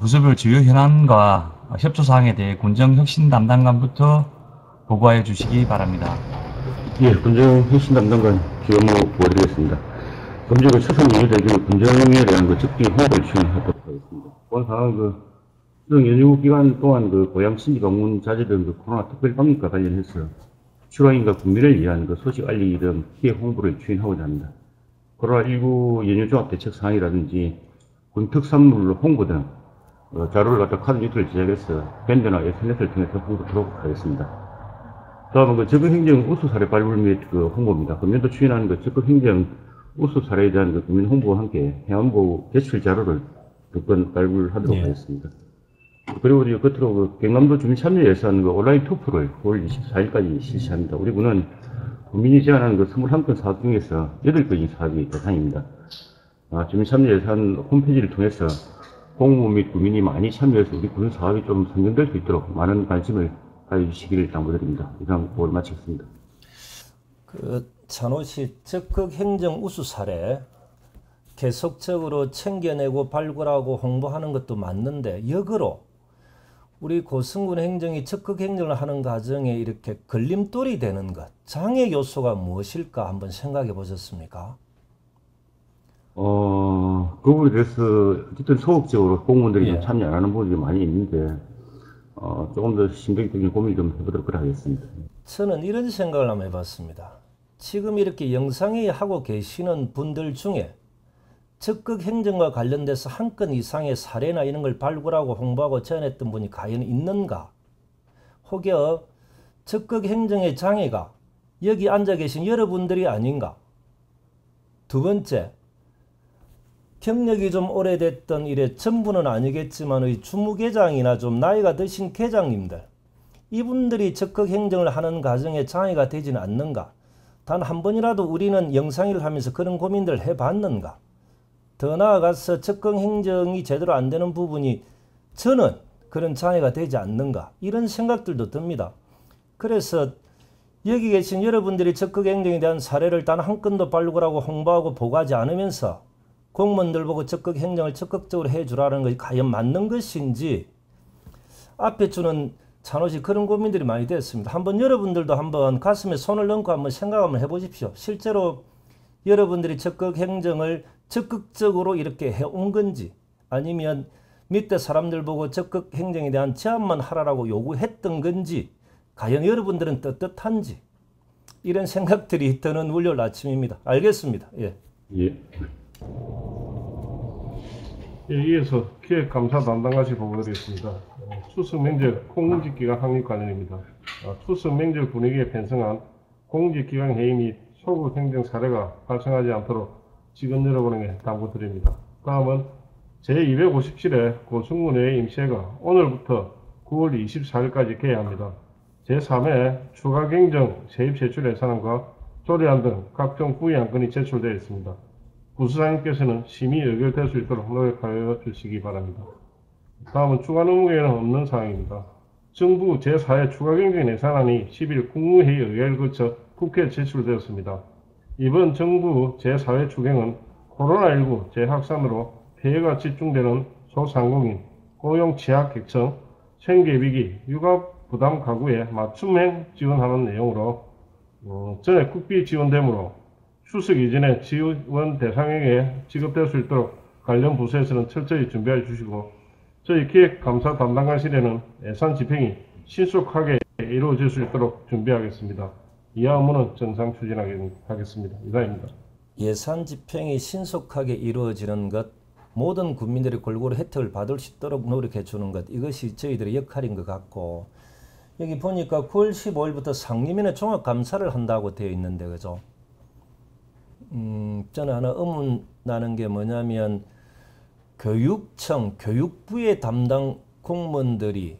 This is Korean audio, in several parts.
부서별 주요 현안과 협조 사항에 대해 군정 혁신 담당관부터 보고하여 주시기 바랍니다. 예, 군정 혁신 담당관 기업무 보여드리겠습니다. 금주가 추석 연휴 대기 군정에 대한 즉기 홍보를 진행하도록 하겠습니다. 이번 사항은 추석 연휴 기간 동안 고향 친지 방문 자제된 코로나 특별 방역과 관련해서 출하인과 국민을 위한 소식 알리기 등 피해 홍보를 추진하고자 합니다. 코로나19 연휴 종합대책 사항이라든지 군 특산물 홍보 등 자료를 카드 뉴트를 제작해서 밴드나 SNS를 통해서 홍보하도록 하겠습니다. 다음은 적극행정 우수 사례 발굴 및 홍보입니다. 금년도 추진하는 적극행정 우수 사례에 대한 국민 홍보와 함께 해안보 제출 자료를 몇 건 발굴하도록 하겠습니다. 그리고 끝으로 경남도 주민 참여 예산 온라인 투표를 9월 24일까지 실시합니다. 우리 군은 국민이 제안하는 21건 사업 중에서 8건이 사업이 대상입니다. 주민 참여 예산 홈페이지를 통해서 공무원 및 국민이 많이 참여해서 우리 군 사업이 좀 선정될 수 있도록 많은 관심을 가져주시기를 당부드립니다. 이상 보고를 마치겠습니다. 찬호시 적극 행정 우수 사례 계속적으로 챙겨내고 발굴하고 홍보하는 것도 맞는데 역으로 우리 고성군 행정이 적극 행정을 하는 과정에 이렇게 걸림돌이 되는 것, 장애 요소가 무엇일까 한번 생각해 보셨습니까? 그 부분에 대해서 어쨌든 소극적으로 공무원들이 예. 참여 안 하는 부분이 많이 있는데 조금 더 심각적인 고민 좀 해보도록 하겠습니다. 저는 이런 생각을 한번 해봤습니다. 지금 이렇게 영상회의 하고 계시는 분들 중에 적극 행정과 관련돼서 한 건 이상의 사례나 이런 걸 발굴하고 홍보하고 제안했던 분이 과연 있는가? 혹여 적극 행정의 장애가 여기 앉아 계신 여러분들이 아닌가? 두 번째, 경력이 좀 오래됐던 이래 전부는 아니겠지만 주무계장이나 좀 나이가 드신 계장님들, 이분들이 적극 행정을 하는 과정에 장애가 되지는 않는가? 단 한 번이라도 우리는 영상일을 하면서 그런 고민들을 해봤는가? 더 나아가서 적극 행정이 제대로 안 되는 부분이 저는 그런 장애가 되지 않는가? 이런 생각들도 듭니다. 그래서 여기 계신 여러분들이 적극 행정에 대한 사례를 단 한 건도 발굴하고 홍보하고 보고하지 않으면서 공무원들 보고 적극 행정을 적극적으로 해주라는 것이 과연 맞는 것인지 앞에 주는 찬호시 그런 고민들이 많이 됐습니다. 한번 여러분들도 한번 가슴에 손을 얹고 한번 생각 한번 해보십시오. 실제로 여러분들이 적극 행정을 적극적으로 이렇게 해온 건지 아니면 밑에 사람들 보고 적극 행정에 대한 제안만 하라고 요구했던 건지 과연 여러분들은 떳떳한지 이런 생각들이 드는 월요일 아침입니다. 알겠습니다. 예. 예. 이어서 기획감사 담당관실 보고드리겠습니다. 추석 명절 공직기강 확립 관련입니다. 추석 명절 분위기에 편성한 공직기강 회의 및 소극 행정 사례가 발생하지 않도록 직원 여러분에게 당부드립니다. 다음은 제257회 고성군회의 임시회가 오늘부터 9월 24일까지 개회합니다. 제3회 추가경정 세입제출 예산안과 조례안 등 각종 부의안건이 제출되어 있습니다. 부수장님께서는 심의 의결될 수 있도록 노력하여 주시기 바랍니다. 다음은 추가 논문에는 없는 사항입니다. 정부 제4회 추가경정 예산안이 10일 국무회의 의결을 거쳐 국회에 제출되었습니다. 이번 정부 제4회 추경은 코로나19 재확산으로 피해가 집중되는 소상공인, 고용 취약계층, 생계위기, 육아 부담 가구에 맞춤형 지원하는 내용으로 전액 국비 지원되므로 추석 이전에 지원 대상에게 지급될 수 있도록 관련 부서에서는 철저히 준비해 주시고 저희 기획감사 담당관실에는 예산 집행이 신속하게 이루어질 수 있도록 준비하겠습니다. 이하 업무는 정상 추진하겠습니다. 이상입니다. 예산 집행이 신속하게 이루어지는 것, 모든 국민들이 골고루 혜택을 받을 수 있도록 노력해 주는 것, 이것이 저희들의 역할인 것 같고 여기 보니까 9월 15일부터 상임위원회 종합감사를 한다고 되어 있는데 그죠? 저는 하나 의문 나는 게 뭐냐면 교육청, 교육부의 담당 공무원들이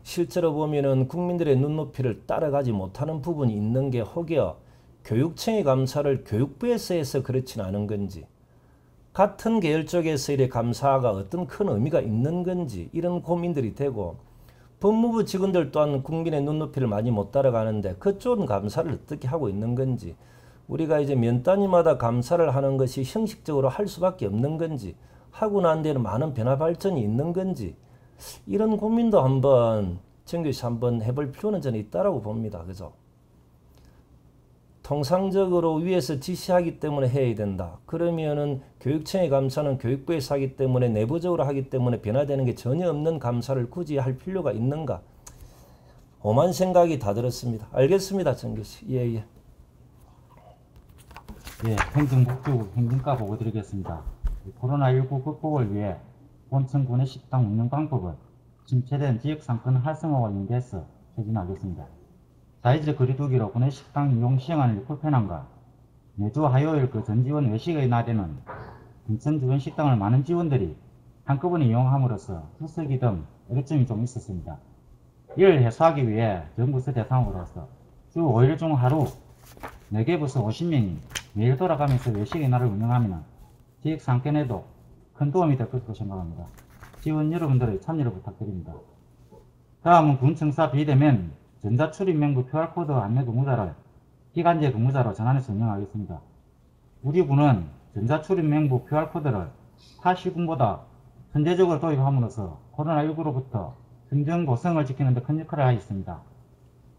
실제로 보면은 국민들의 눈높이를 따라가지 못하는 부분이 있는 게 혹여 교육청의 감사를 교육부에서 해서 그렇진 않은 건지 같은 계열 쪽에서 이 감사가 어떤 큰 의미가 있는 건지 이런 고민들이 되고 법무부 직원들 또한 국민의 눈높이를 많이 못 따라가는데 그쪽은 감사를 어떻게 하고 있는 건지 우리가 이제 면 단위마다 감사를 하는 것이 형식적으로 할 수밖에 없는 건지 하고 난 데는 많은 변화 발전이 있는 건지 이런 고민도 한번 정규시 한번 해볼 필요는 저는 있다라고 봅니다. 그죠? 통상적으로 위에서 지시하기 때문에 해야 된다. 그러면은 교육청의 감사는 교육부에서 하기 때문에 내부적으로 하기 때문에 변화되는 게 전혀 없는 감사를 굳이 할 필요가 있는가? 오만 생각이 다 들었습니다. 알겠습니다, 정규씨. 예. 예, 행정복지부 행정과 보고 드리겠습니다. 코로나19 극복을 위해 본청 구내식당 운영 방법은 침체된 지역상권 활성화와 연계해서 추진하겠습니다. 사이즈 거리두기로 구내식당 이용 시행하는 불편함과 매주 화요일 그 전지원 외식의 날에는 인천 주변 식당을 많은 직원들이 한꺼번에 이용함으로써 투석이 등 어려움이 좀 있었습니다. 이를 해소하기 위해 정부서 대상으로서 주 5일 중 하루 4개부서 50명이 매일 돌아가면서 외식의 날을 운영하면 지역 상권에도 큰 도움이 될 것으로 생각합니다. 지원 여러분들의 참여를 부탁드립니다. 다음은 군청사 비대면 전자출입명부 QR코드 안내 근무자를 기간제 근무자로 전환해서 운영하겠습니다. 우리 군은 전자출입명부 QR코드를 타 시군보다 선제적으로 도입함으로써 코로나19로부터 행정고성을 지키는 데 큰 역할을 하였습니다.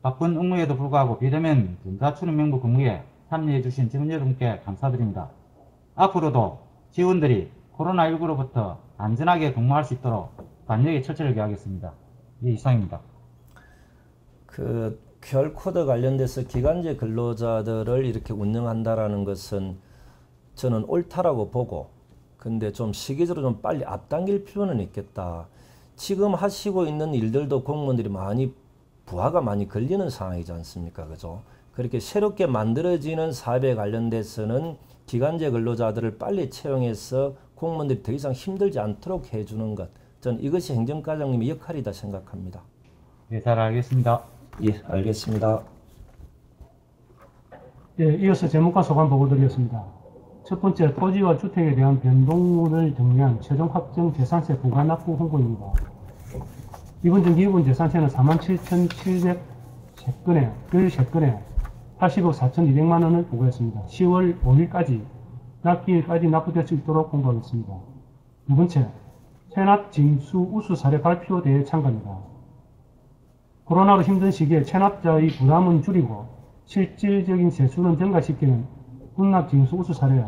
바쁜 업무에도 불구하고 비대면 전자출입명부 근무에 참여해주신 직원 여러분께 감사드립니다. 앞으로도 직원들이 코로나19로부터 안전하게 근무할 수 있도록 관역에 철저히 기하겠습니다. 이상입니다. 그 QR코드 관련돼서 기간제 근로자들을 이렇게 운영한다라는 것은 저는 옳다라고 보고, 근데 좀 시기적으로 좀 빨리 앞당길 필요는 있겠다. 지금 하시고 있는 일들도 공무원들이 많이 부하가 많이 걸리는 상황이지 않습니까? 그죠? 그렇게 새롭게 만들어지는 사업에 관련돼서는 기간제 근로자들을 빨리 채용해서 공무원들이 더 이상 힘들지 않도록 해주는 것, 저는 이것이 행정과장님의 역할이다 생각합니다. 예, 잘 알겠습니다. 예, 알겠습니다. 예, 이어서 재무과 소관 보고 드리겠습니다. 첫 번째, 토지와 주택에 대한 변동률을 정리한 최종 확정 재산세 부과 납부 홍보입니다. 이번 중 기본 재산세는 47,700건에 13건에 80억 4,200만 원을 부과했습니다. 10월 5일까지 납기일까지 납부될 수 있도록 공고하겠습니다. 두 번째, 체납 징수 우수 사례 발표대회 참가입니다. 코로나로 힘든 시기에 체납자의 부담은 줄이고 실질적인 세수는 증가시키는 군납 징수 우수 사례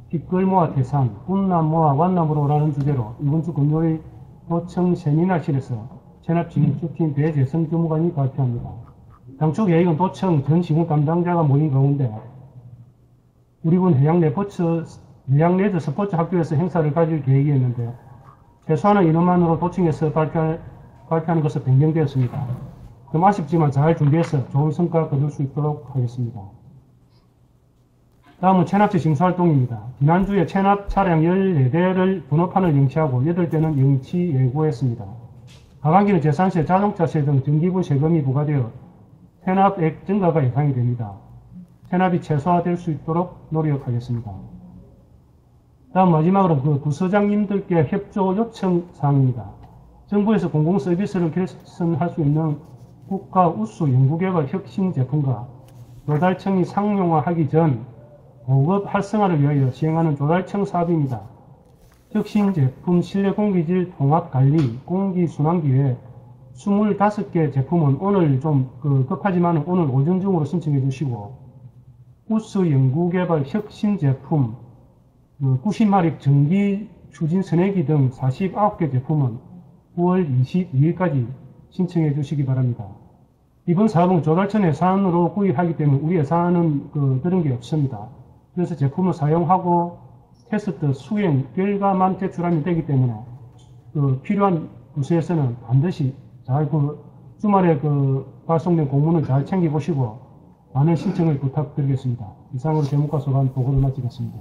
뒷걸모아 태산, 군납모아 완납으로라는 주제로 이번 주 금요일 도청 세미나실에서 체납 징수팀 배재성 주무관이 발표합니다. 당초 계획은 도청 전 시군 담당자가 모인 가운데 우리군 해양레저 스포츠 학교에서 행사를 가질 계획이었는데 최소한의 인원만으로 도청에서 발표하는 것을 변경되었습니다. 좀 아쉽지만 잘 준비해서 좋은 성과 거둘 수 있도록 하겠습니다. 다음은 체납제 징수활동입니다. 지난주에 체납 차량 14대를 번호판을 영치하고 8대는 영치 예고했습니다. 하반기는 재산세, 자동차세 등 등기부 세금이 부과되어 체납액 증가가 예상이 됩니다. 체납이 최소화될 수 있도록 노력하겠습니다. 다음 마지막으로 그 부서장님들께 협조 요청 사항입니다. 정부에서 공공서비스를 개선할 수 있는 국가 우수 연구개발 혁신 제품과 조달청이 상용화하기 전 고급 활성화를 위하여 시행하는 조달청 사업입니다. 혁신 제품 실내 공기질 통합 관리 공기순환기 외에 25개 제품은 오늘 좀 급하지만 오늘 오전 중으로 신청해 주시고, 우수 연구개발 혁신 제품 90마력 전기 추진 선회기 등 49개 제품은 9월 22일까지 신청해 주시기 바랍니다. 이번 사업은 조달청 예산으로 구입하기 때문에 우리 예산은 들은 게 없습니다. 그래서 제품을 사용하고 테스트 수행 결과만 제출하면 되기 때문에 필요한 부서에서는 반드시 잘 주말에 발송된 공문을 잘 챙겨보시고 많은 신청을 부탁드리겠습니다. 이상으로 재무과 소관 보고를 마치겠습니다.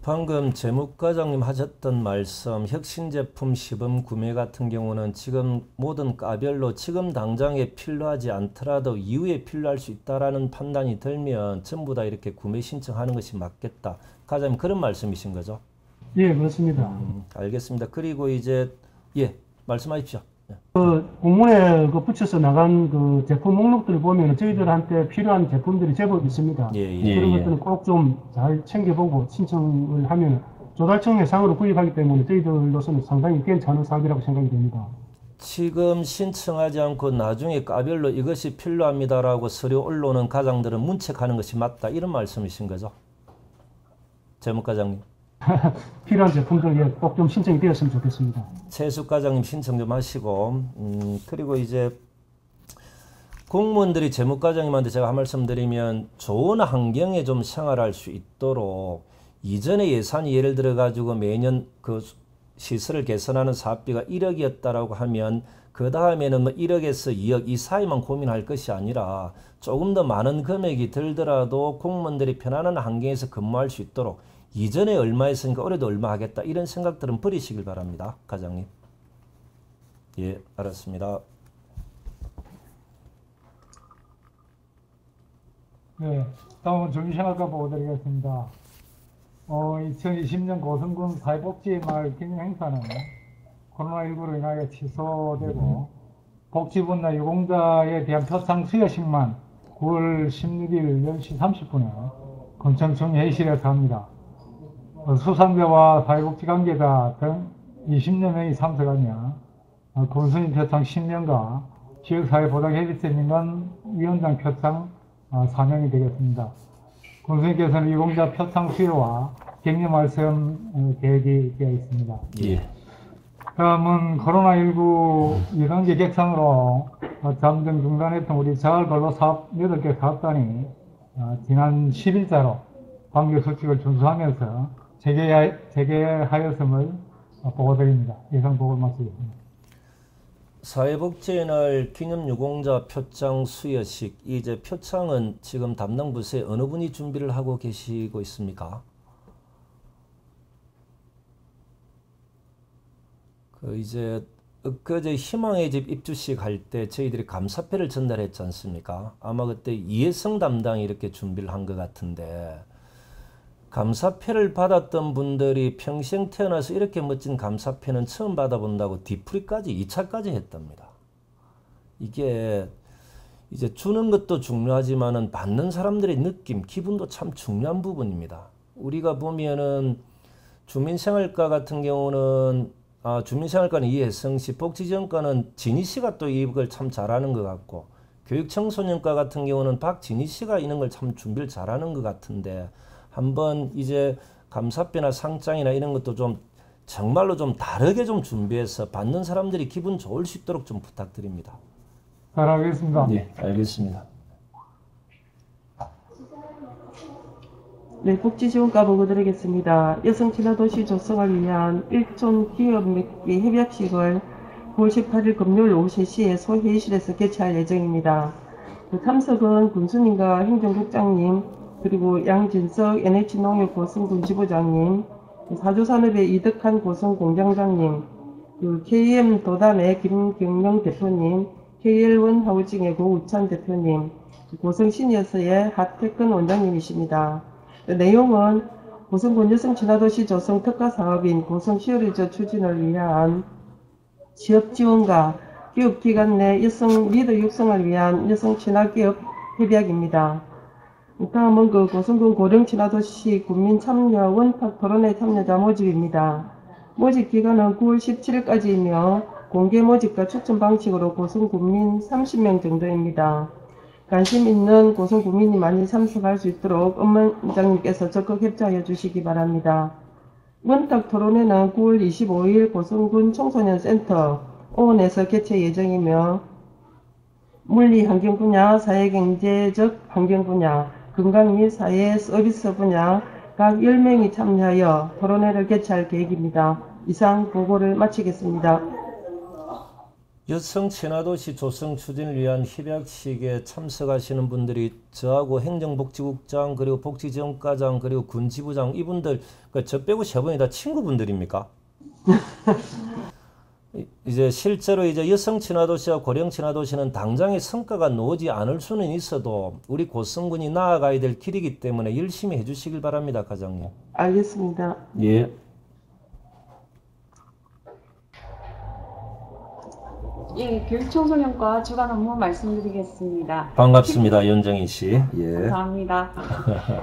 방금 재무과장님 하셨던 말씀, 혁신제품 시범 구매 같은 경우는 지금 모든 과별로 지금 당장에 필요하지 않더라도 이후에 필요할 수 있다라는 판단이 들면 전부 다 이렇게 구매 신청하는 것이 맞겠다. 과장님 그런 말씀이신 거죠? 예, 그렇습니다. 알겠습니다. 그리고 이제 말씀하십시오. 공문에 붙여서 나간 제품 목록들을 보면 저희들한테 필요한 제품들이 제법 있습니다. 그런 것들은 꼭 좀 잘 챙겨보고 신청을 하면 조달청 예상으로 구입하기 때문에 저희들로서는 상당히 괜찮은 사업이라고 생각이 됩니다. 지금 신청하지 않고 나중에 까별로 이것이 필요합니다라고 서류 올라오는 가장들은 문책하는 것이 맞다, 이런 말씀이신 거죠? 재무과장님. 필요한 제품들 꼭 좀 신청이 되었으면 좋겠습니다. 최숙과장님 신청 좀 하시고, 그리고 이제 공무원들이 재무과장님한테 제가 한 말씀 드리면 좋은 환경에 좀 생활할 수 있도록 이전에 예산이 예를 들어 가지고 매년 그 시설을 개선하는 사업비가 1억이었다라고 하면 그 다음에는 뭐 1억에서 2억 이 사이만 고민할 것이 아니라 조금 더 많은 금액이 들더라도 공무원들이 편안한 환경에서 근무할 수 있도록 이전에 얼마 했으니까 올해도 얼마 하겠다, 이런 생각들은 버리시길 바랍니다. 과장님. 예, 알았습니다. 네, 다음은 정기생활과 보고 드리겠습니다. 2020년 고성군 사회복지마을 기념행사는 코로나19로 인하여 취소되고 복지분야 유공자에 대한 표창 수여식만 9월 16일 10시 30분에 군청청 회의실에서 합니다. 수상자와 사회복지 관계자 등 20여 명이 참석하며 군수님 표창 10명과 지역사회보장협의체님은 위원장 표창 4명이 되겠습니다. 군수님께서는 유공자 표창 수여와 격려 말씀 계획이 되어 있습니다. 예. 다음은 코로나19 2단계 객상으로 잠정 중단했던 우리 자활근로 사업 8개 사업단이 지난 10일자로 관계수칙을 준수하면서 재개하였음을 보고드립니다. 이상 보고를 마치겠습니다. 사회복지의 기념유공자 표창 수여식, 이제 표창은 지금 담당 부서에 어느 분이 준비를 하고 계시고 있습니까? 이제 그제 희망의 집 입주식 할 때 저희들이 감사패를 전달했지 않습니까? 아마 그때 이혜성 담당이 이렇게 준비를 한 것 같은데, 감사패를 받았던 분들이 평생 태어나서 이렇게 멋진 감사패는 처음 받아본다고 뒤풀이까지 2차까지 했답니다. 이게 이제 주는 것도 중요하지만은 받는 사람들의 느낌, 기분도 참 중요한 부분입니다. 우리가 보면은 주민생활과 같은 경우는 주민생활과는 이혜성 씨, 복지지원과는 진희 씨가 또 이걸 참 잘하는 것 같고, 교육청소년과 같은 경우는 박진희 씨가 이런 걸 참 준비를 잘하는 것 같은데, 한번 이제 감사패나 상장이나 이런 것도 좀 정말로 좀 다르게 좀 준비해서 받는 사람들이 기분 좋을 수 있도록 좀 부탁드립니다. 잘하겠습니다. 네, 알겠습니다. 네, 복지지원과 보고 드리겠습니다. 여성 친화도시 조성을 위한 일촌 기업 맺기 협약식을 9월 18일 금요일 오후 3시에 소회의실에서 개최할 예정입니다. 참석은 군수님과 행정국장님, 그리고 양진석 NH농협 고성군 지부장님, 사주산업의 이덕한 고성 공장장님, KM 도단의 김경명 대표님, KL1 하우징의 고우찬 대표님, 고성 시니어스의 하태근 원장님이십니다. 내용은 고성군 여성친화도시 조성 특화사업인 고성 시어리저 추진을 위한 취업지원과 기업기관 내 여성 리더 육성을 위한 여성친화기업 협약입니다. 다음은 고성군 고령친화도시 군민참여 원탁 토론회 참여자 모집입니다. 모집 기간은 9월 17일까지이며 공개 모집과 추천 방식으로 고성군민 30명 정도입니다. 관심 있는 고성군민이 많이 참석할 수 있도록 원장님께서 적극 협조하여 주시기 바랍니다. 원탁 토론회는 9월 25일 고성군 청소년센터 오원에서 개최 예정이며 물리 환경 분야, 사회경제적 환경 분야, 건강 및 사회 서비스 분야 각 10명이 참여하여 토론회를 개최할 계획입니다. 이상 보고를 마치겠습니다. 여성 친화도시 조성 추진을 위한 협약식에 참석하시는 분들이 저하고 행정복지국장, 그리고 복지지원과장, 그리고 군지부장, 이분들 저 빼고 세 분이 다 친구분들입니까? 이제 실제로 이제 여성 친화도시와 고령 친화도시는 당장의 성과가 나오지 않을 수는 있어도 우리 고성군이 나아가야 될 길이기 때문에 열심히 해주시길 바랍니다, 과장님. 알겠습니다. 예. 예, 교육청소년과 주간 업무 말씀드리겠습니다. 반갑습니다. 연정희 씨. 예. 감사합니다.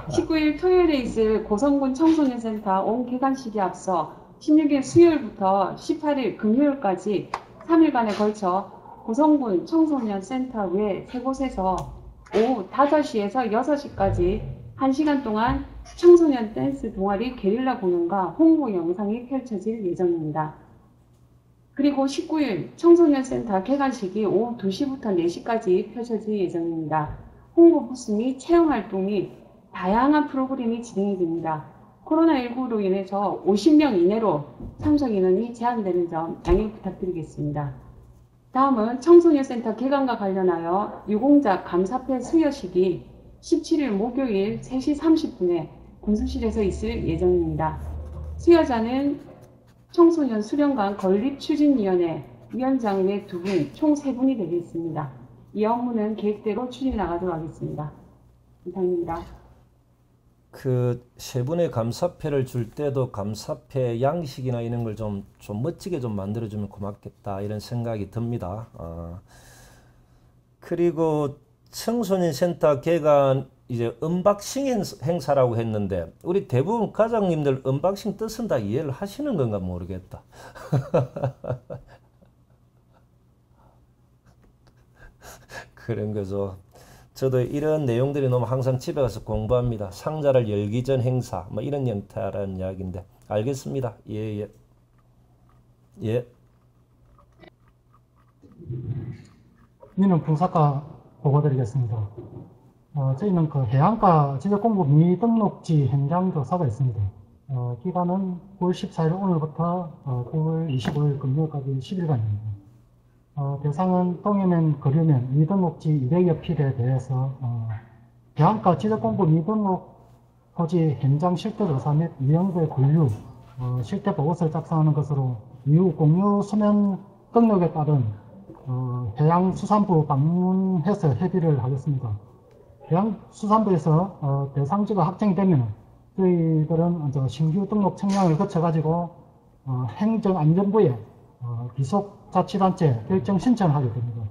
19일 토요일에 있을 고성군 청소년센터 온 개관식에 앞서 16일 수요일부터 18일 금요일까지 3일간에 걸쳐 고성군 청소년센터 외 3곳에서 오후 5시에서 6시까지 1시간 동안 청소년 댄스 동아리 게릴라 공연과 홍보 영상이 펼쳐질 예정입니다. 그리고 19일 청소년센터 개관식이 오후 2시부터 4시까지 펼쳐질 예정입니다. 홍보 부스 및 체험활동 및 다양한 프로그램이 진행이 됩니다. 코로나19로 인해서 50명 이내로 참석 인원이 제한되는 점 양해 부탁드리겠습니다. 다음은 청소년센터 개관과 관련하여 유공자 감사패 수여식이 17일 목요일 3시 30분에 군수실에서 있을 예정입니다. 수여자는 청소년 수련관 건립추진위원회 위원장 외 2분, 총 3분이 되겠습니다. 이 업무는 계획대로 추진해 나가도록 하겠습니다. 이상입니다. 그 세 분의 감사패를 줄 때도 감사패 양식이나 이런 걸 좀 멋지게 좀 만들어주면 고맙겠다 이런 생각이 듭니다. 그리고 청소년센터 개관 이제 언박싱 행사라고 했는데 우리 대부분 가장님들 언박싱 뜻은 다 이해를 하시는 건가 모르겠다. 그런 거죠. 저도 이런 내용들이 너무 항상 집에 가서 공부합니다. 상자를 열기 전 행사 뭐 이런 형태라는 이야기인데 알겠습니다. 예. 민원 분사과 보고드리겠습니다. 저희는 그 해안가 지적공부 미등록지 현장 조사가 있습니다. 기간은 9월 14일 오늘부터 9월 25일 금요일까지 10일간입니다. 대상은 동해면, 거류면 미등록지 200여 필에 대해서 해안가 지적공부 미등록 토지 현장 실태조사 및 위험구의 분류, 실태 보고서를 작성하는 것으로 이후 공유 수면 등록에 따른 해양수산부 방문해서 협의를 하겠습니다. 해양수산부에서 대상지가 확정이 되면 저희들은 신규 등록 청량을 거쳐가지고 행정안전부에 기속자치단체 결정 신청을 하게 됩니다.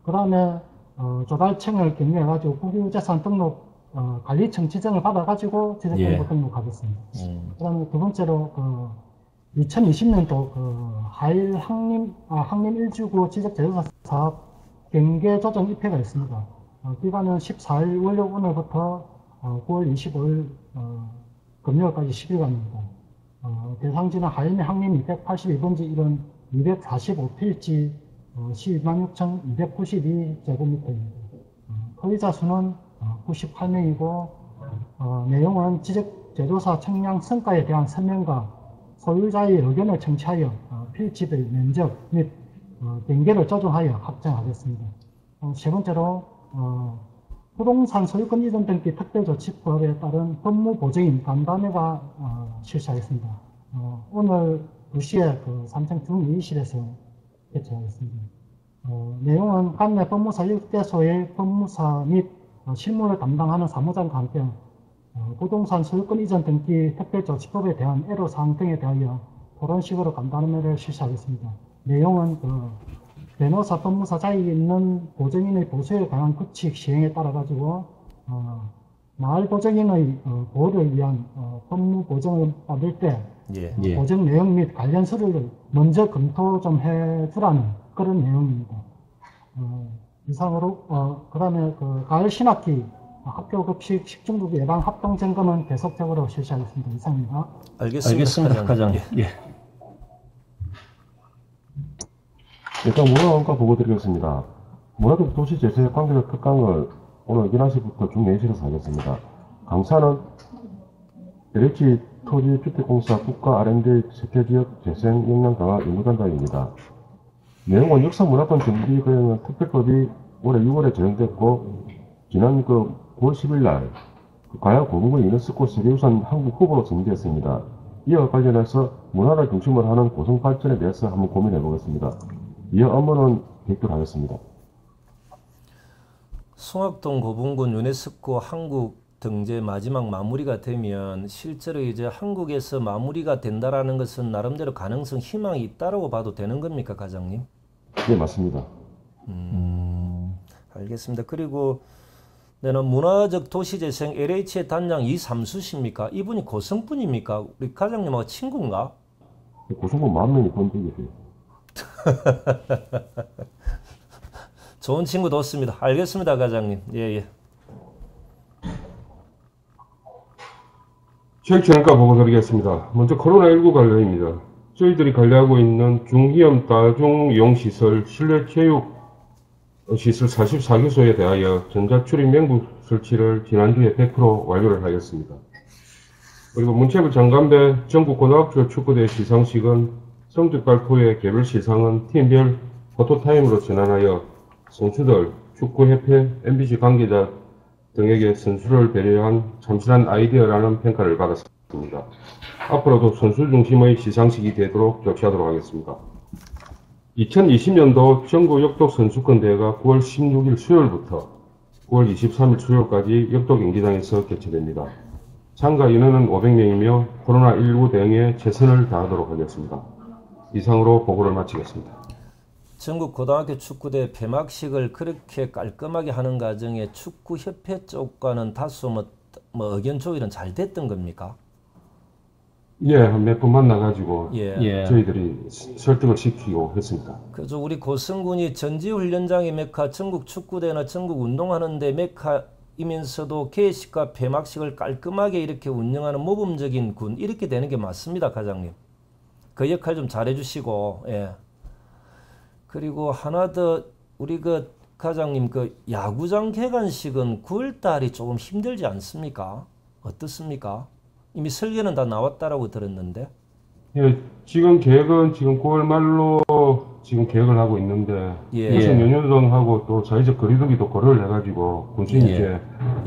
그 다음에 조달청을 경유해가지고 국유재산 등록 관리청 지정을 받아가지고 지적공부 등록하겠습니다. 그 다음에 두 번째로 2020년도 하일 항림 1주구 지적제조사 사업 경계 조정 입회가 있습니다. 기간은 14일 월요 오늘부터 9월 25일 금요일까지 10일간입니다. 대상지는 하일미 항림 282번지 1원 245필지 126,292제곱미터입니다. 소유자 수는 98명이고 내용은 지적제조사 청량 성과에 대한 설명과 소유자의 의견을 청취하여 필지별 면적 및 경계를 조정하여 확정하겠습니다. 세 번째로 부동산 소유권 이전 등기 특별조치법에 따른 법무보증인 간담회가 실시하겠습니다. 오늘 2시에 삼성 중위실에서 개최하겠습니다. 내용은 관내 법무사 6개소의 법무사 및 실무를 담당하는 사무장과 함께 부동산 소유권 이전 등기 특별조치법에 대한 애로사항 등에 대하여 토론식으로 간담회를 실시하겠습니다. 내용은 변호사, 법무사 자격이 있는 보증인의 보수에 관한 규칙 시행에 따라 가지고 마을 보증인의 보호를 위한 법무 보증을 받을 때 보증 내용 및 관련 서류를 먼저 검토 좀 해주라는 그런 내용입니다. 이상으로 그 다음에 가을 신학기 학교 급식 식중독 예방 합동 점검은 계속적으로 실시하겠습니다. 이상입니다. 알겠습니다. 과장님. 일단 문화원과 보고 드리겠습니다. 문화적 도시재생 관계적 특강을 오늘 11시부터 중 4시에서 하겠습니다. 강사는 LH 토지주택공사 국가 R&D 세계지역 재생 역량 강화 연구단장입니다. 내용은 역사문화권 정비 거행은 특별법이 올해 6월에 제정됐고 지난 9월 10일 날 가야 고궁의 유네스코 세계유산 한국 후보로 선정되었습니다. 이와 관련해서 문화를 중심으로 하는 고성 발전에 대해서 한번 고민해 보겠습니다. 이어 업무는 계획대로 하겠습니다. 송악동 고분군 유네스코 한국 등재 마지막 마무리가 되면 실제로 이제 한국에서 마무리가 된다라는 것은 나름대로 가능성, 희망이 있다라고 봐도 되는 겁니까, 과장님? 네, 맞습니다. 알겠습니다. 그리고 내는 문화적 도시재생 LH의 단장 이삼수십니까? 이분이 고성분입니까? 우리 과장님하고 친구인가? 고성군 10,000명이 본 적이 있어요. 좋은 친구 뒀습니다. 알겠습니다, 과장님. 예, 예. 체육진흥과 보고 드리겠습니다. 먼저 코로나19 관련입니다. 저희들이 관리하고 있는 중희염 다중이용시설 실내 체육 시설 44개소에 대하여 전자출입 명부 설치를 지난주에 100% 완료를 하였습니다. 그리고 문체부 장관배 전국고등학교 축구대 시상식은 성적 발표의 개별 시상은 팀별 포토타임으로 전환하여 선수들, 축구협회, MBC 관계자 등에게 선수를 배려한 참신한 아이디어라는 평가를 받았습니다. 앞으로도 선수 중심의 시상식이 되도록 조치하도록 하겠습니다. 2020년도 전국 역도 선수권 대회가 9월 16일 수요일부터 9월 23일 수요일까지 역도 경기장에서 개최됩니다. 참가 인원은 500명이며 코로나19 대응에 최선을 다하도록 하겠습니다. 이상으로 보고를 마치겠습니다. 전국 고등학교 축구대 폐막식을 그렇게 깔끔하게 하는 과정에 축구협회 쪽과는 다소 뭐 의견 조율은 잘 됐던 겁니까? 예, 몇 분 만나가지고 예. 저희들이 설득을 시키고 했습니다. 그래서 우리 고성군이 전지훈련장의 메카, 전국 축구대나 전국 운동하는데 메카이면서도 개회식과 폐막식을 깔끔하게 이렇게 운영하는 모범적인 군, 이렇게 되는 게 맞습니다, 과장님. 그 역할 좀 잘해주시고, 예. 그리고 하나 더, 우리 그 과장님, 그 야구장 개관식은 9월 달이 조금 힘들지 않습니까? 어떻습니까? 이미 설계는 다 나왔다라고 들었는데. 예, 지금 계획은 지금 9월 말로 지금 계획을 하고 있는데 예. 무슨 연휴등하고 또 사회적 거리두기도 고려를 해가지고 군수님께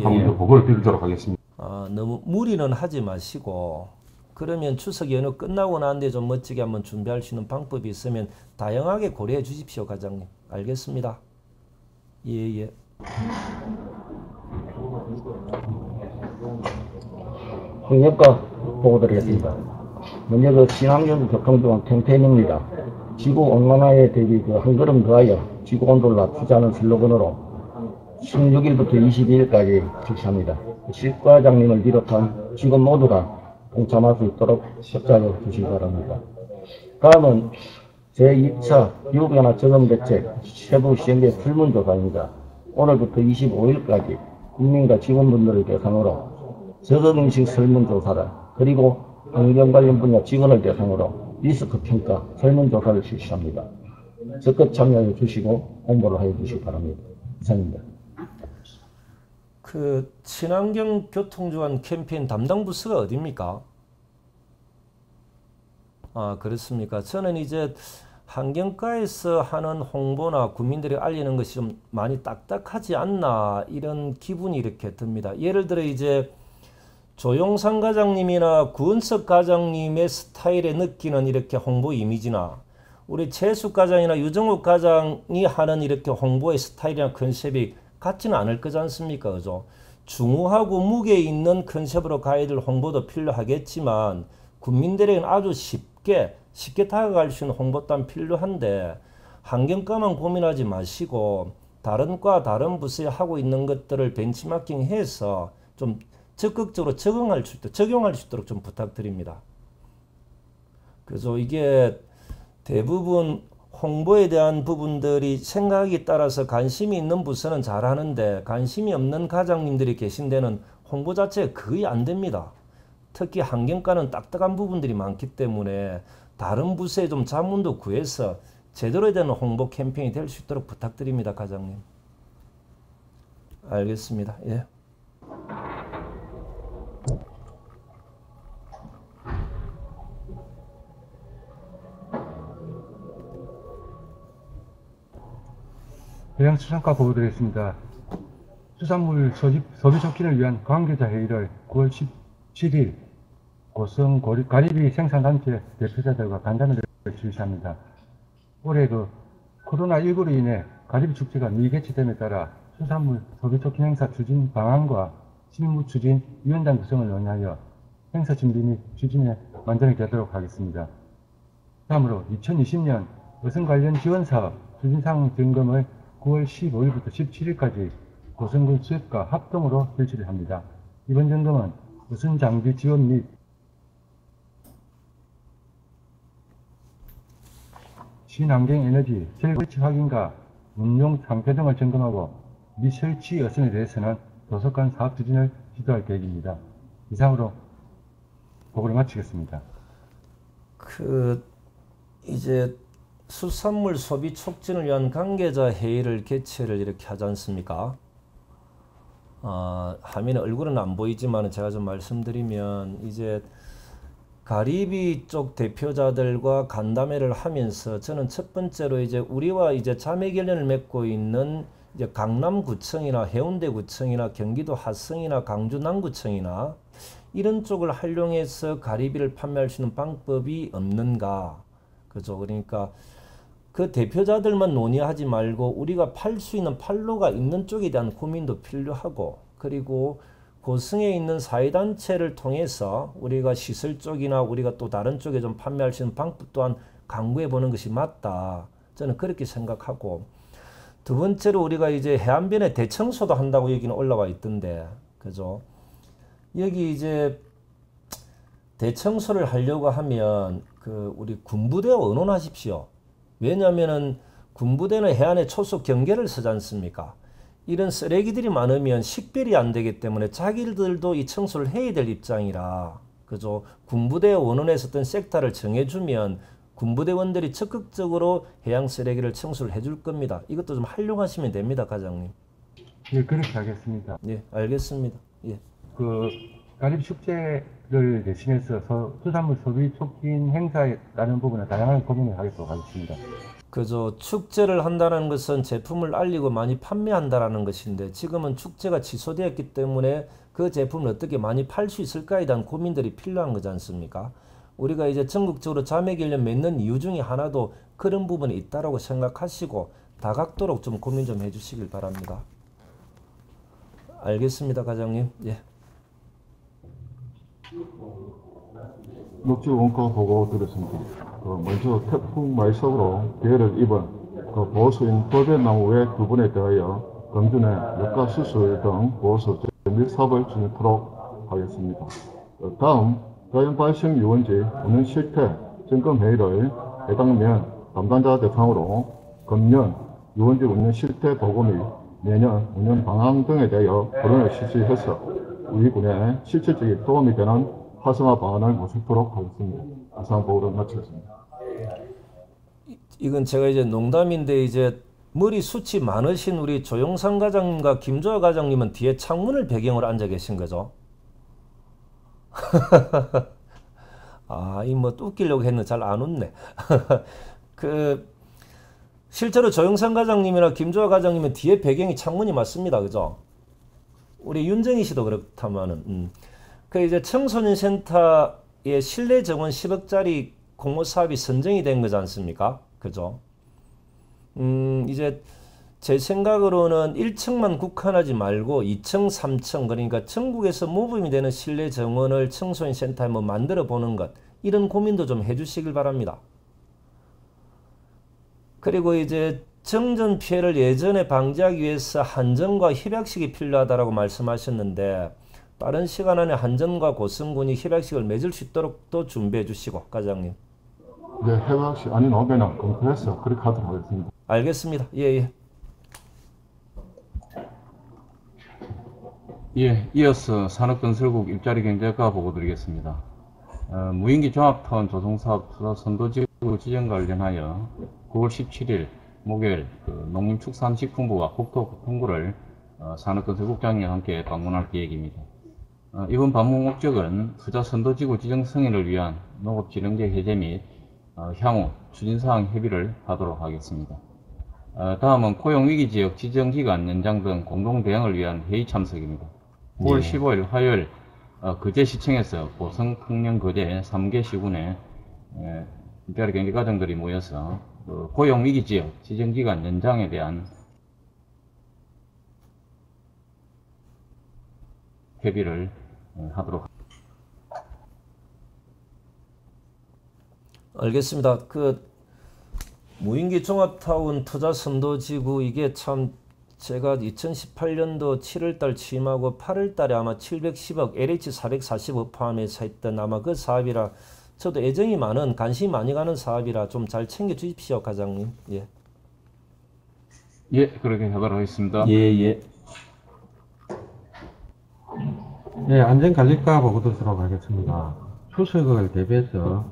한번 더 보고를 드리도록 하겠습니다. 너무 무리는 하지 마시고, 그러면 추석 연휴 끝나고 나는데 좀 멋지게 한번 준비할 수 있는 방법이 있으면 다양하게 고려해 주십시오, 과장님. 알겠습니다. 예. 홍역과 보고 드리겠습니다. 먼저 그 친환경 교통병원 캠페인입니다. 지구 온난화에 대비 한 걸음 더하여 지구 온도를 낮추자는 슬로건으로 16일부터 22일까지 실시합니다. 실과장님을 비롯한 직원 모두가 동참할 수 있도록 협조해 주시기 바랍니다. 다음은 제2차 기후변화 적응대책 세부 시행계 설문조사입니다. 오늘부터 25일까지 국민과 직원분들을 대상으로 적응인식 설문조사를, 그리고 환경 관련 분야 직원을 대상으로 리스크 평가 설문조사를 실시합니다. 적극 참여해 주시고 홍보를 해 주시기 바랍니다. 이상입니다. 그 친환경 교통주간 캠페인 담당 부서가 어디입니까? 그렇습니까? 저는 이제 환경과에서 하는 홍보나 국민들이 알리는 것이 좀 많이 딱딱하지 않나, 이런 기분이 이렇게 듭니다. 예를 들어 이제 조용상 과장님이나 구은석 과장님의 스타일에 느끼는 이렇게 홍보 이미지나 우리 최수 과장이나 유정욱 과장이 하는 이렇게 홍보의 스타일이나 컨셉이 같지는 않을 거지 않습니까? 그죠? 중후하고 무게 있는 컨셉으로 가야 될 홍보도 필요하겠지만 국민들에게는 아주 쉽게 다가갈 수 있는 홍보 또한 필요한데, 환경과만 고민하지 마시고 다른 과 다른 부서에 하고 있는 것들을 벤치마킹해서 좀 적극적으로 적용할 수 있도록 좀 부탁드립니다. 그래서 이게 대부분 홍보에 대한 부분들이 생각에 따라서 관심이 있는 부서는 잘하는데 관심이 없는 과장님들이 계신 데는 홍보 자체가 거의 안 됩니다. 특히 환경과는 딱딱한 부분들이 많기 때문에 다른 부서에 좀 자문도 구해서 제대로 된 홍보 캠페인이 될 수 있도록 부탁드립니다, 과장님. 알겠습니다. 예. 대양수산과 보고드리겠습니다. 수산물 소비 촉진을 위한 관계자 회의를 9월 17일 고성 가리비 생산단체 대표자들과 간담회를 실시합니다. 올해 코로나19로 인해 가리비 축제가 미개최됨에 따라 수산물 소비 촉진 행사 추진 방안과 실무 추진 위원장 구성을 논의하여 행사 준비 및 추진에 만전이 되도록 하겠습니다. 다음으로 2020년 어선 관련 지원 사업 추진사항 점검을 9월 15일부터 17일까지 고성군 수협과 합동으로 실시를 합니다. 이번 점검은 우선 장비 지원 및 신환경 에너지 설치 확인과 운용 상태 등을 점검하고 미설치 여건에 대해서는 도서관 사업 추진을 지도할 계획입니다. 이상으로 보고를 마치겠습니다. 이제 수산물 소비 촉진을 위한 관계자 회의를 개최를 이렇게 하지 않습니까? 화면에 얼굴은 안 보이지만 제가 좀 말씀드리면 이제 가리비 쪽 대표자들과 간담회를 하면서 저는 첫 번째로 이제 우리와 이제 자매 결연을 맺고 있는 이제 강남구청이나 해운대구청이나 경기도 하성이나 강주 남구청이나 이런 쪽을 활용해서 가리비를 판매할 수 있는 방법이 없는가, 그죠? 그러니까 그 대표자들만 논의하지 말고 우리가 팔 수 있는 판로가 있는 쪽에 대한 고민도 필요하고, 그리고 고성에 있는 사회단체를 통해서 우리가 시설 쪽이나 우리가 또 다른 쪽에 좀 판매할 수 있는 방법 또한 강구해 보는 것이 맞다, 저는 그렇게 생각하고, 두 번째로 우리가 이제 해안변에 대청소도 한다고 얘기는 올라와 있던데, 그죠? 여기 이제 대청소를 하려고 하면 우리 군부대와 의논하십시오. 왜냐하면은 군부대는 해안에 초속 경계를 서지 않습니까? 이런 쓰레기들이 많으면 식별이 안 되기 때문에 자기들도 이 청소를 해야 될 입장이라, 그죠? 군부대와 의논해서 어떤 섹터를 정해주면 군부대원들이 적극적으로 해양 쓰레기를 청소를 해줄 겁니다. 이것도 좀 활용하시면 됩니다, 과장님. 예, 그렇게 하겠습니다. 예, 알겠습니다. 예. 가리비 축제를 대신해서 수산물 소비 촉진 행사에 따른 부분에 다양한 고민을 하도록 하겠습니다. 그죠. 축제를 한다는 것은 제품을 알리고 많이 판매한다라는 것인데, 지금은 축제가 취소되었기 때문에 그 제품을 어떻게 많이 팔 수 있을까에 대한 고민들이 필요한 거지 않습니까? 우리가 이제 전국적으로 자매결연 맺는 이유 중에 하나도 그런 부분이 있다라고 생각하시고 다각도로 좀 고민 좀 해주시길 바랍니다. 알겠습니다, 과장님. 예. 녹지 원가 보고 드렸습니다. 먼저 태풍 말석으로 피해를 입은 보수인 돌배나무 외 두 분에 대하여 금주 내 역가 수술 등 보수 정비 사업을 진행하도록 하겠습니다. 다음 자연 발생 유원지 운영 실태 점검 회의를 해당 면 담당자 대상으로 금년 유원지 운영 실태 보고 및 내년 운영 방향 등에 대하여 토론을 실시해서 우리 군에 실질적인 도움이 되는 활성화 방안을 모색토록 하겠습니다. 이상 보고를 마치겠습니다. 이건 제가 이제 농담인데, 이제 머리 숱이 많으신 우리 조영상 과장님과 김조아 과장님은 뒤에 창문을 배경으로 앉아 계신 거죠? 이 뭐 웃기려고 했는데 잘 안 웃네. 실제로 조영상 과장님이나 김조아 과장님은 뒤에 배경이 창문이 맞습니다, 그죠? 우리 윤정희 씨도 그렇다면은, 이제 청소년 센터의 실내 정원 10억짜리 공모 사업이 선정이 된 거지 않습니까? 그죠? 이제 제 생각으로는 1층만 국한하지 말고 2층, 3층, 그러니까 전국에서 모범이 되는 실내 정원을 청소년 센터에 뭐 만들어 보는 것, 이런 고민도 좀 해주시길 바랍니다. 그리고 이제 정전 피해를 예전에 방지하기 위해서 한전과 협약식이 필요하다고 말씀하셨는데, 빠른 시간 안에 한전과 고성군이 협약식을 맺을 수 있도록 또 준비해 주시고, 과장님. 네, 협약식 아닌 오면은 검토해서 그렇게 하도록 하겠습니다. 알겠습니다. 예. 예, 이어서 산업건설국 일자리 경제과 보고 드리겠습니다. 무인기 종합타운 조성사업 투자 선도지구 지정 관련하여 9월 17일 목요일 농림축산식품부와 국토교통부를 산업건설국장과 함께 방문할 계획입니다. 이번 방문 목적은 투자 선도지구 지정 승인을 위한 농업진흥제 해제 및 향후 추진사항 협의를 하도록 하겠습니다. 다음은 고용위기지역 지정기간 연장 등 공동대응을 위한 회의 참석입니다. 9월 15일 화요일 거제시청에서 고성풍령거제 3개 시군에 일자리 경제과정들이 모여서 고용위기지역 지정기간 연장에 대한 협의를 하도록 하겠습니다. 알겠습니다. 무인기 종합타운 투자 선도지구 이게 참 제가 2018년도 7월달 취임하고 8월달에 아마 710억 LH 440억 포함해서 했던 아마 그 사업이라 저도 애정이 많은 관심이 많이 가는 사업이라 좀 잘 챙겨 주십시오 과장님. 예. 예, 그렇게 하도록 하겠습니다. 예. 네, 안전관리과 보고 듣도록 하겠습니다. 추석을 대비해서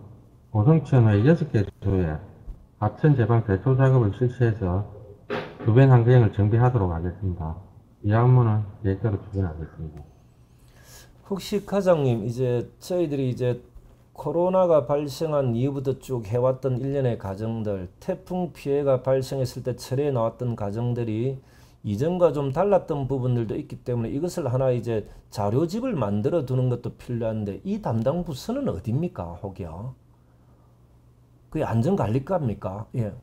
고성천의 6개 조에 하천 제방 대초 작업을 실시해서 주변 환경을 정비하도록 하겠습니다. 이 업무는 계획대로 추진하겠습니다. 혹시 과장님 이제 저희들이 이제 코로나가 발생한 이후부터 쭉 해왔던 일련의 과정들, 태풍 피해가 발생했을 때 철회해 나왔던 과정들이 이전과 좀 달랐던 부분들도 있기 때문에 이것을 하나 이제 자료집을 만들어 두는 것도 필요한데 이 담당 부서는 어디입니까? 혹여? 그게 안전관리과입니까? 예.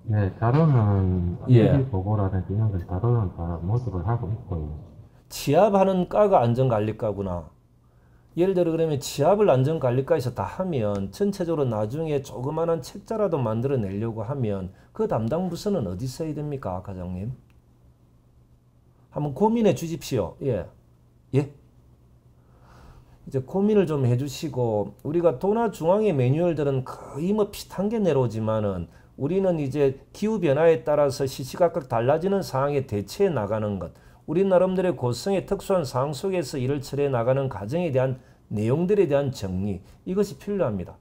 네, 자료는 예. 보고라든지 이런 걸 자료는 다 모집을 하고 있고요. 취합하는 과가 안전관리과구나. 예를 들어 그러면 취합을 안전관리과에서 다 하면 전체적으로 나중에 조그마한 책자라도 만들어 내려고 하면 그 담당 부서는 어디 있어야 됩니까, 과장님? 한번 고민해 주십시오. 예. 이제 고민을 좀 해주시고 우리가 도나 중앙의 매뉴얼들은 거의 뭐 비슷한 게 내려오지만은 우리는 이제 기후변화에 따라서 시시각각 달라지는 상황에 대처해 나가는 것, 우리 나름대로의 고성의 특수한 상황 속에서 일을 처리해 나가는 과정에 대한 내용들에 대한 정리, 이것이 필요합니다.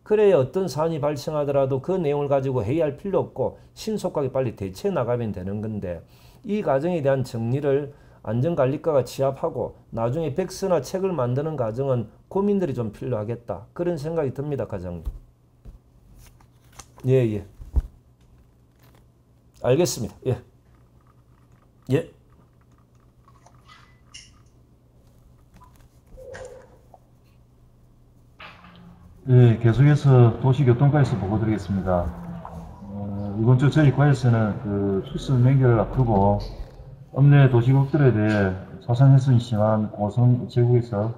그래야 어떤 사안이 발생하더라도 그 내용을 가지고 회의할 필요 없고 신속하게 빨리 대처해 나가면 되는 건데 이 과정에 대한 정리를 안전관리과가 취합하고 나중에 백서나 책을 만드는 과정은 고민들이 좀 필요하겠다. 그런 생각이 듭니다, 과장님. 예. 알겠습니다. 예. 예, 계속해서 도시교통과에서 보고드리겠습니다. 이번 주 저희 과에서는 그 추석 명절을 앞두고 읍내 도시국들에 대해 사상훼손이 심한 고성 제국에서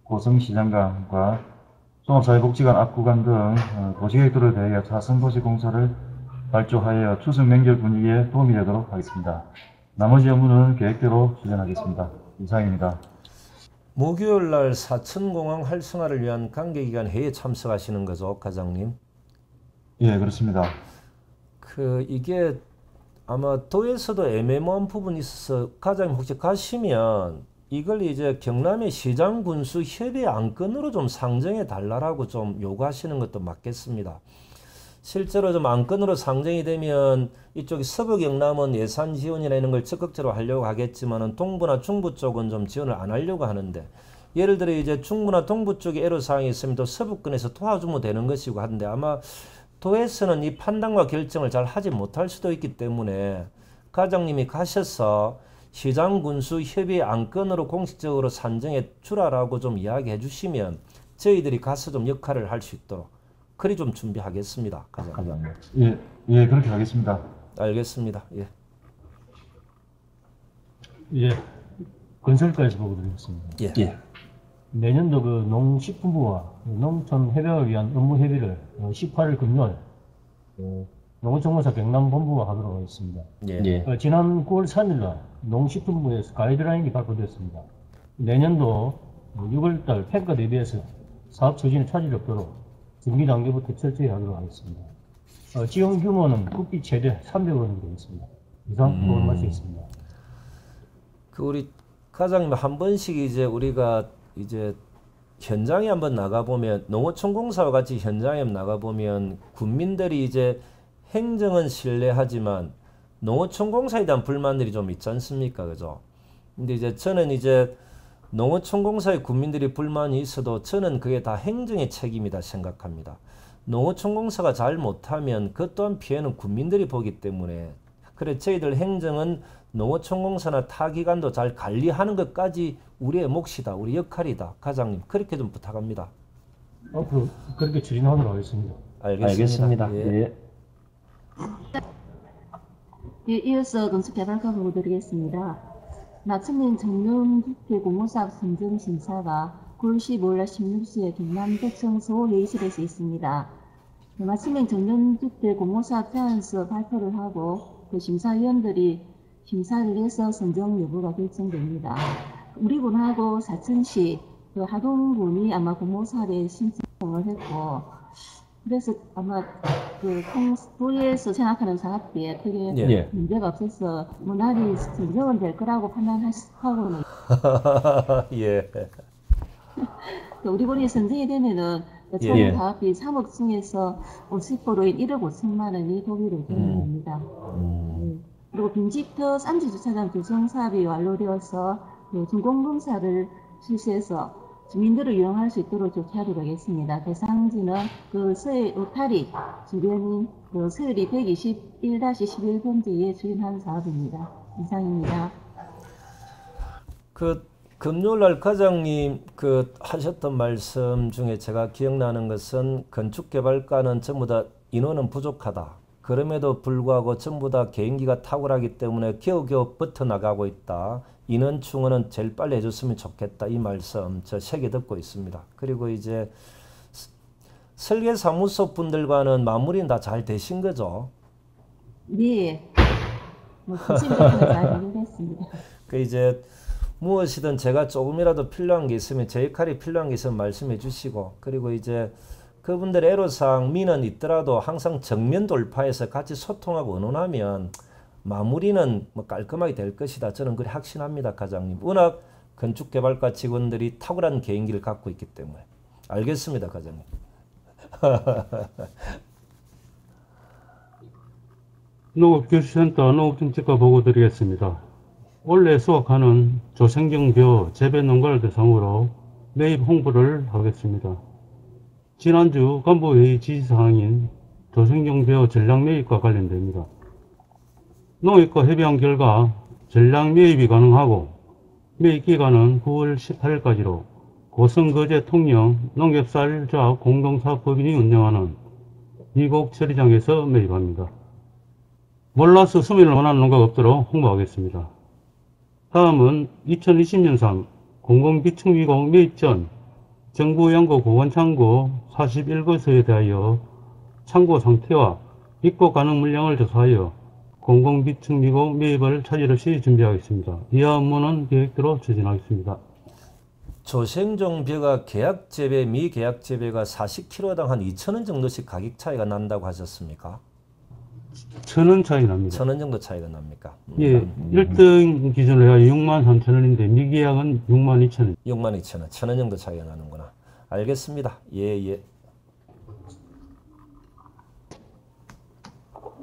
고성시장관과 종합사회복지관 앞구간 등 도시계획들에 대해 자선도시공사를 발주하여 추석 명절 분위기에 도움이 되도록 하겠습니다. 나머지 업무는 계획대로 추진하겠습니다. 이상입니다. 목요일 날 사천공항 활성화를 위한 관계기관 회의에 참석하시는 거죠, 과장님? 예, 그렇습니다. 이게 아마 도에서도 애매모호한 부분이 있어서 과장님 혹시 가시면 이걸 이제 경남의 시장 군수 협의 안건으로 좀 상정해 달라고 좀 요구하시는 것도 맞겠습니다. 실제로 좀 안건으로 상정이 되면 이쪽이 서부 경남은 예산 지원이나 이런 걸 적극적으로 하려고 하겠지만은 동부나 중부 쪽은 좀 지원을 안 하려고 하는데, 예를 들어 이제 중부나 동부 쪽에 애로사항이 있으면 또 서부권에서 도와주면 되는 것이고 한데 아마 도에서는 이 판단과 결정을 잘 하지 못할 수도 있기 때문에 과장님이 가셔서 시장 군수 협의 안건으로 공식적으로 산정해 주라라고 좀 이야기해 주시면 저희들이 가서 좀 역할을 할 수 있도록 그리 좀 준비하겠습니다, 과장님. 예, 그렇게 하겠습니다. 알겠습니다. 건설과에서 보고 드리겠습니다. 내년도 그 농식품부와 농촌 해병을 위한 업무 협의를 18일 금요일 농어촌공사 경남본부와 하도록 하겠습니다. 지난 9월 3일날 농식품부에서 가이드라인이 발표됐습니다. 내년도 6월달 평가 대비해서 사업 추진에 차질이 없도록 준비 단계부터 철저히 하도록 하겠습니다. 지원 규모는 국비 최대 300원으로 되겠습니다. 이상 보고를 마치겠습니다. 우리 과장님 한 번씩 이제 우리가 이제 현장에 한번 나가보면 농어촌공사와 같이 현장에 나가보면 군민들이 이제 행정은 신뢰하지만 농어촌공사에 대한 불만들이 좀 있지 않습니까? 그죠? 근데 이제 저는 이제 농어촌공사의 군민들이 불만이 있어도 저는 그게 다 행정의 책임이다 생각합니다. 농어촌공사가 잘 못하면 그 또한 피해는 군민들이 보기 때문에 그래 저희들 행정은 농어촌공사나 타 기관도 잘 관리하는 것까지 우리의 몫이다. 우리 역할이다. 과장님 그렇게 좀 부탁합니다. 앞으로 그렇게 추진하도록 하겠습니다. 알겠습니다. 이어서 건축개발과 보고 드리겠습니다. 나청린 청년주택 공모사업 선정 심사가 9월 15일 16시에 경남 백성소 회의실에서 있습니다. 마침내 전년주택 공모사업 제안서 발표를 하고 그 심사위원들이 심사를 해서 선정 여부가 결정됩니다. 우리 군하고 사천시 그 하동군이 아마 공모사업에 신청을 했고 그래서 아마 그 도에서 생각하는 사업비에 크게 예. 문제가 없어서 무난히 선정은 될 거라고 판단하고는 예. 우리 군이 선정이 되면은 총 예. 사업비 3억 중에서 50%인 1억 5천만 원이 도비로 되는 겁니다. 그리고 빈집터 쌍지 주차장 조성 사업이 완료되어서 그 준공검사를 실시해서 주민들을 이용할 수 있도록 조치하도록 하겠습니다. 대상지는 그 서해 울타리 주변인 그 서해리 121-11번지에 주인한 사업입니다. 이상입니다. 그 금요일날 과장님 그 하셨던 말씀 중에 제가 기억나는 것은 건축개발과는 전부 다 인원은 부족하다. 그럼에도 불구하고 전부 다 개인기가 탁월하기 때문에 겨우겨우 버텨나가고 있다. 인원 충원은 제일 빨리 해줬으면 좋겠다. 이 말씀 저 새겨 듣고 있습니다. 그리고 이제 설계사무소 분들과는 마무리는 다 잘 되신 거죠? 네. 뭐 구심적으로 잘 해결됐습니다. 그 이제 무엇이든 제가 조금이라도 필요한 게 있으면 제 역할이 필요한 게 있으면 말씀해 주시고 그리고 이제 그분들의 애로사항 민은 있더라도 항상 정면 돌파해서 같이 소통하고 의논하면 마무리는 뭐 깔끔하게 될 것이다. 저는 그렇게 확신합니다. 과장님. 워낙 건축개발과 직원들이 탁월한 개인기를 갖고 있기 때문에. 알겠습니다. 과장님. 농업교육센터 농업정책과 보고 드리겠습니다. 올해 수확하는 조생경벼 재배농가를 대상으로 매입 홍보를 하겠습니다. 지난주 간부회의 지시사항인 조생경벼 전량 매입과 관련됩니다. 농협과 협의한 결과 전량 매입이 가능하고 매입 기간은 9월 18일까지로 고성거제 통영 농협쌀조합 공동사업법인이 운영하는 미국 처리장에서 매입합니다. 몰라서 수민을 원하는 농가가 없도록 홍보하겠습니다. 다음은 2020년상 공공비축미공 매입 전 정부 연구 보관창고 41곳에 대하여 창고 상태와 입고 가능 물량을 조사하여 공공비축미공 매입을 차질 없이 준비하겠습니다. 이하 업무는 계획대로 추진하겠습니다. 조생종벼가 계약재배, 미계약재배가 40kg당 한 2,000원 정도씩 가격 차이가 난다고 하셨습니까? 1,000원 차이 납니다. 1,000원 정도 차이가 납니까? 예, 1등 기준으로 해야 63,000원인데 미계약은 62,000원. 62,000원, 1,000원 정도 차이가 나는구나. 알겠습니다. 예.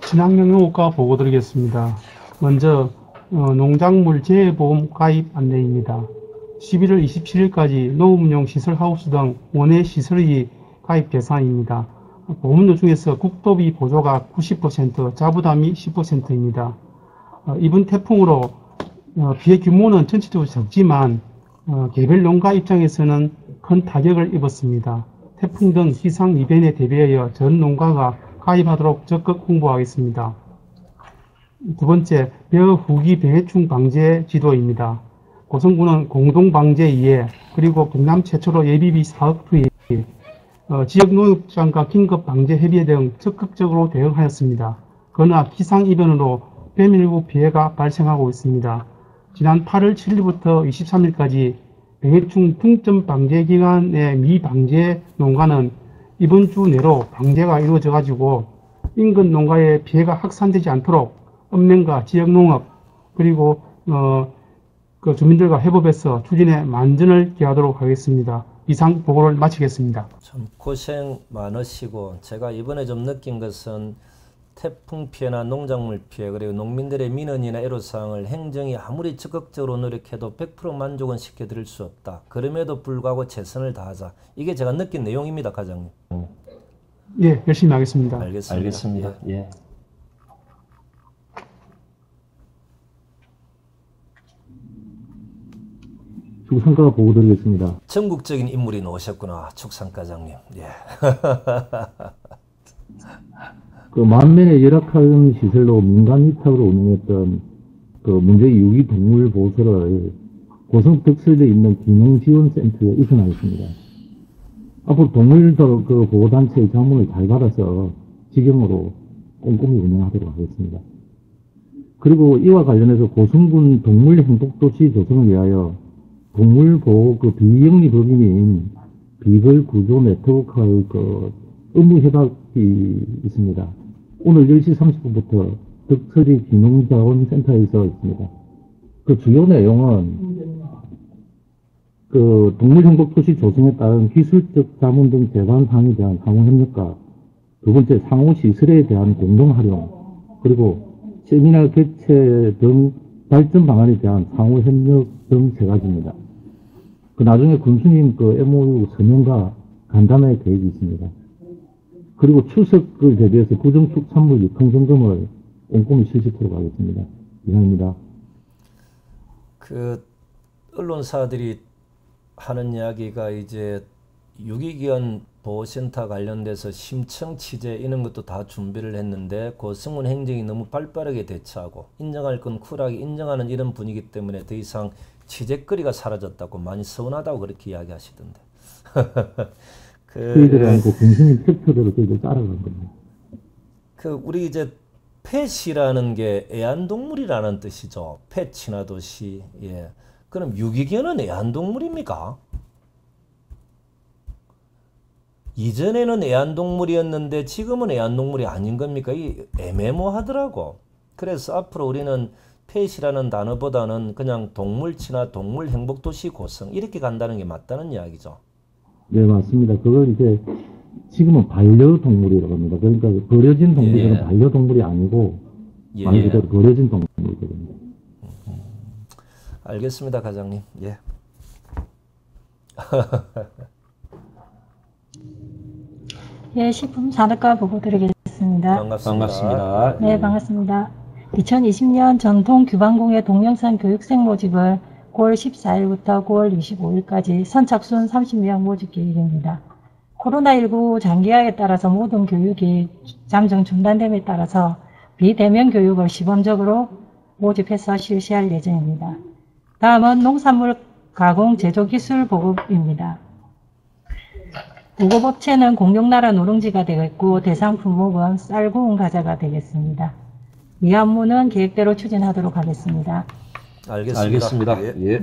친환경농업과 보고 드리겠습니다. 먼저 농작물 재해보험 가입 안내입니다. 11월 27일까지 농업용 시설하우스 등 원예 시설이 가입 대상입니다. 보험료 중에서 국도비 보조가 90%, 자부담이 10%입니다. 이번 태풍으로 피해 규모는 전체적으로 적지만 개별 농가 입장에서는 큰 타격을 입었습니다. 태풍 등 기상 이변에 대비하여 전 농가가 가입하도록 적극 홍보하겠습니다. 두 번째, 벼 후기 병해충 방제 지도입니다. 고성군은 공동방제위에 그리고 경남 최초로 예비비 사업 투입, 지역농협장과 긴급방제협의회 등 적극적으로 대응하였습니다. 그러나 기상이변으로 뱀일구 피해가 발생하고 있습니다. 지난 8월 7일부터 23일까지 병해충 중점 방제 기간의 미방제 농가는 이번 주 내로 방제가 이루어져 가지고 인근 농가의 피해가 확산되지 않도록 읍면과 지역농업 그리고 그 주민들과 협업해서 추진에 만전을 기하도록 하겠습니다. 이상 보고를 마치겠습니다. 참 고생 많으시고 제가 이번에 좀 느낀 것은 태풍 피해나 농작물 피해 그리고 농민들의 민원이나 애로사항을 행정이 아무리 적극적으로 노력해도 100% 만족은 시켜드릴 수 없다. 그럼에도 불구하고 최선을 다하자. 이게 제가 느낀 내용입니다. 과장님. 예, 열심히 하겠습니다. 알겠습니다. 예. 축산과 보고 드리겠습니다. 전국적인 인물이 나오셨구나. 축산과장님. 예. 그 만면의 열악한 시설로 민간 위탁으로 운영했던 그 문제 유기 동물 보호소를 고성 덕설대에 있는 기농지원센터에 이전하겠습니다. 앞으로 동물들 그 보호단체의 자문을 잘 받아서 직영으로 꼼꼼히 운영하도록 하겠습니다. 그리고 이와 관련해서 고성군 동물행복도시 조성을 위하여 동물보호 그 비영리 법인인 비걸구조 네트워크의 그 업무 협약이 있습니다. 오늘 10시 30분부터 덕처리 기능자원센터에서 있습니다. 그 주요 내용은 그 동물행복도시 조성에 따른 기술적 자문 등 제반 사항에 대한 상호 협력과 두 번째 상호 시설에 대한 공동 활용 그리고 세미나 개최 등 발전 방안에 대한 상호 협력 등 세 가지입니다. 그 나중에 군수님 그 MOU 서명과 간담회 계획이 있습니다. 그리고 추석을 대비해서 구정축산물 유통 점검을 꼼꼼히 실시하도록 하겠습니다. 이상입니다. 그 언론사들이 하는 이야기가 이제 유기견 보호센터 관련돼서 심청 취재 이런 것도 다 준비를 했는데 고성군 행정이 너무 발빠르게 대처하고 인정할 건 쿨하게 인정하는 이런 분위기 때문에 더 이상 취재거리가 사라졌다고 많이 서운하다고 그렇게 이야기하시던데. 저희들이 아니고 공수님 표표대로 저희들 따라간 겁니다. 그 우리 이제 펫이라는 게 애완동물이라는 뜻이죠. 펫 친화도시. 예. 그럼 유기견은 애완동물입니까? 이전에는 애완동물이었는데 지금은 애완동물이 아닌 겁니까? 이 애매모호하더라고. 그래서 앞으로 우리는 펫이라는 단어보다는 그냥 동물 친화, 동물 행복도시 고성 이렇게 간다는 게 맞다는 이야기죠. 네, 맞습니다. 그걸 이제 지금은 반려동물이라고 합니다. 그러니까 버려진 동물들은 예. 반려동물이 아니고 예. 말 그대로 버려진 동물들입니다. 알겠습니다, 과장님. 예. 예, 식품산업과 보고 드리겠습니다. 반갑습니다. 네, 반갑습니다. 2020년 전통 규방공예 동영상 교육생 모집을 9월 14일부터 9월 25일까지 선착순 30명 모집 계획입니다. 코로나19 장기화에 따라서 모든 교육이 잠정 중단됨에 따라서 비대면 교육을 시범적으로 모집해서 실시할 예정입니다. 다음은 농산물 가공 제조 기술 보급입니다. 보급업체는 공룡나라 누룽지가 되겠고 대상 품목은 쌀 구운 과자가 되겠습니다. 이 업무는 계획대로 추진하도록 하겠습니다. 알겠습니다. 예.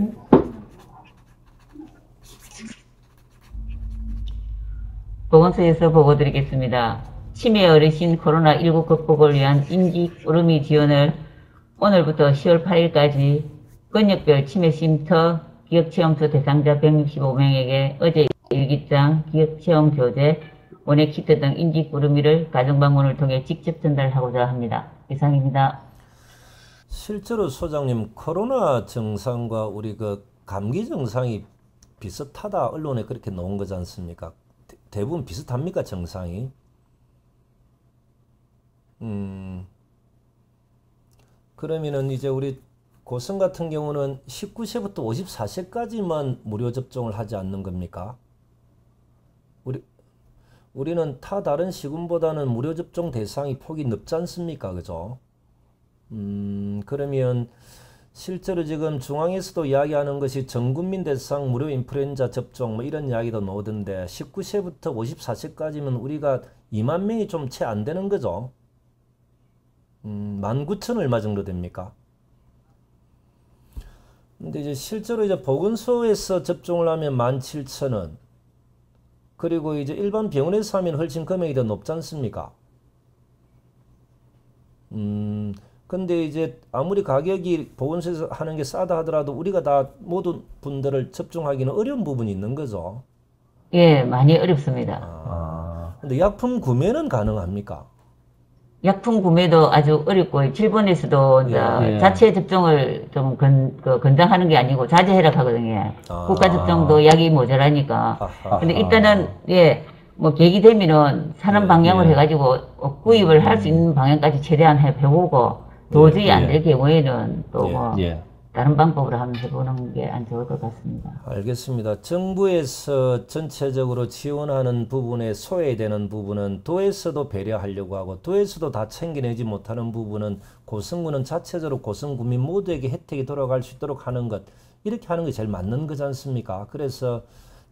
보건소에서 보고드리겠습니다. 치매 어르신 코로나19 극복을 위한 임직 의료비 지원을 오늘부터 10월 8일까지 권역별 치매쉼터 기억체험소 대상자 165명에게 어제 일기장, 기억체험 교재, 원액 키트 등 임직 의료비를 가정방문을 통해 직접 전달하고자 합니다. 이상입니다. 실제로 소장님 코로나 증상과 우리 그 감기 증상이 비슷하다 언론에 그렇게 나온 거지 않습니까? 대부분 비슷합니까 증상이? 그러면은 이제 우리 고성 같은 경우는 19세부터 54세까지만 무료 접종을 하지 않는 겁니까? 우리는 타 다른 시군보다는 무료 접종 대상이 폭이 넓지 않습니까? 그죠? 그러면 실제로 지금 중앙에서도 이야기하는 것이 전국민 대상 무료 인플루엔자 접종 뭐 이런 이야기도 나오던데 19세부터 54세까지면 우리가 2만 명이 좀 채 안 되는 거죠. 19,000 얼마 정도 됩니까? 근데 이제 실제로 이제 보건소에서 접종을 하면 17,000원 그리고 이제 일반 병원에서 하면 훨씬 금액이 더 높지 않습니까? 근데 이제 아무리 가격이 보건소에서 하는 게 싸다 하더라도 우리가 다 모든 분들을 접종하기는 어려운 부분이 있는 거죠. 예, 많이 어렵습니다. 근데 약품 구매는 가능합니까? 약품 구매도 아주 어렵고 일본에서도 이제 자체 접종을 좀 권장하는 게 아니고 자제해라 하거든요. 국가 접종도 약이 모자라니까. 근데 일단은 뭐 계기 되면은 사는 방향을 해가지고 구입을 할 수 있는 방향까지 최대한 해보고 도저히 안 될 경우에는 또 뭐 다른 방법으로 한번 해보는 게 안 좋을 것 같습니다. 알겠습니다. 정부에서 전체적으로 지원하는 부분에 소외되는 부분은 도에서도 배려하려고 하고 도에서도 다 챙겨내지 못하는 부분은 고성군은 자체적으로 고성군민 모두에게 혜택이 돌아갈 수 있도록 하는 것 이렇게 하는 게 제일 맞는 거지 않습니까? 그래서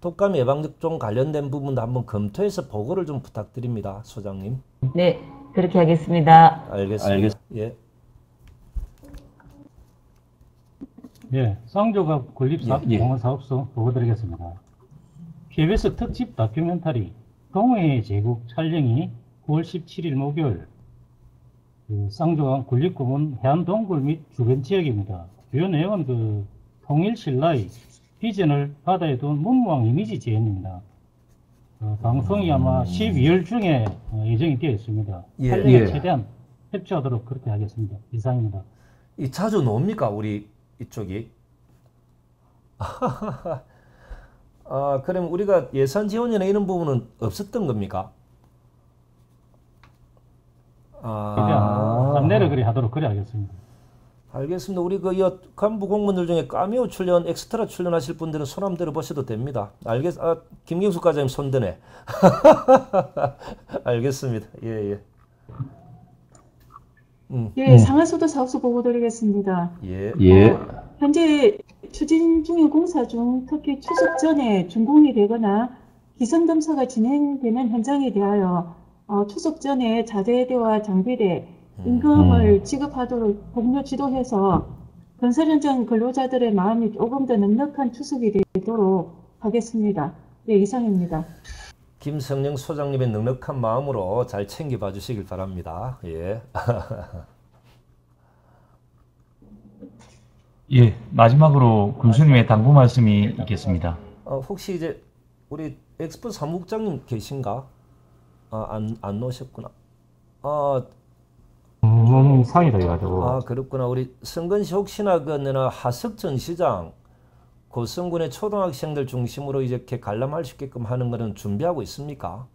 독감 예방접종 관련된 부분도 한번 검토해서 보고를 좀 부탁드립니다. 소장님. 네, 그렇게 하겠습니다. 알겠습니다. 예. 예, 쌍조각 건립사업소 보고드리겠습니다. KBS 특집 다큐멘터리 동해의 제국 촬영이 9월 17일 목요일 쌍조각 군립공원 해안동굴 및 주변 지역입니다. 주요 내용은 통일신라의 비전을 바다에 둔 문무왕 이미지 재현입니다. 방송이 아마 12월 중에 예정이 되어 있습니다. 촬영에 최대한 협조하도록 그렇게 하겠습니다. 이상입니다. 이 자주 나옵니까 우리 이쪽이? 그럼 우리가 예산 지원이나 이런 부분은 없었던 겁니까? 안내를 그리 하도록 그래 하겠습니다. 알겠습니다. 우리 간부 공무원들 중에 카미오 출연, 엑스트라 출연하실 분들은 손 한번 들어보셔도 됩니다. 김경수 과장님 손 드네. 알겠습니다. 예. 예, 상하수도 사업소 보고 드리겠습니다. 예. 현재 추진 중인 공사 중 특히 추석 전에 준공이 되거나 기성검사가 진행되는 현장에 대하여 추석 전에 자재대와 장비대, 임금을 지급하도록 공유 지도해서 건설 현장 근로자들의 마음이 조금 더 넉넉한 추석이 되도록 하겠습니다. 네, 이상입니다. 김성령 소장님의 넉넉한 마음으로 잘 챙겨봐 주시길 바랍니다. 예. 예, 마지막으로 군수님의 당부 말씀이 있겠습니다. 혹시 이제 우리 엑스포 사무국장님 계신가? 안 오셨구나. 상이라 해가지고. 그렇구나. 우리 성근 씨 혹시나 하석 전시장 고성군의 초등학생들 중심으로 이렇게 관람할 수 있게끔 하는 거는 준비하고 있습니까?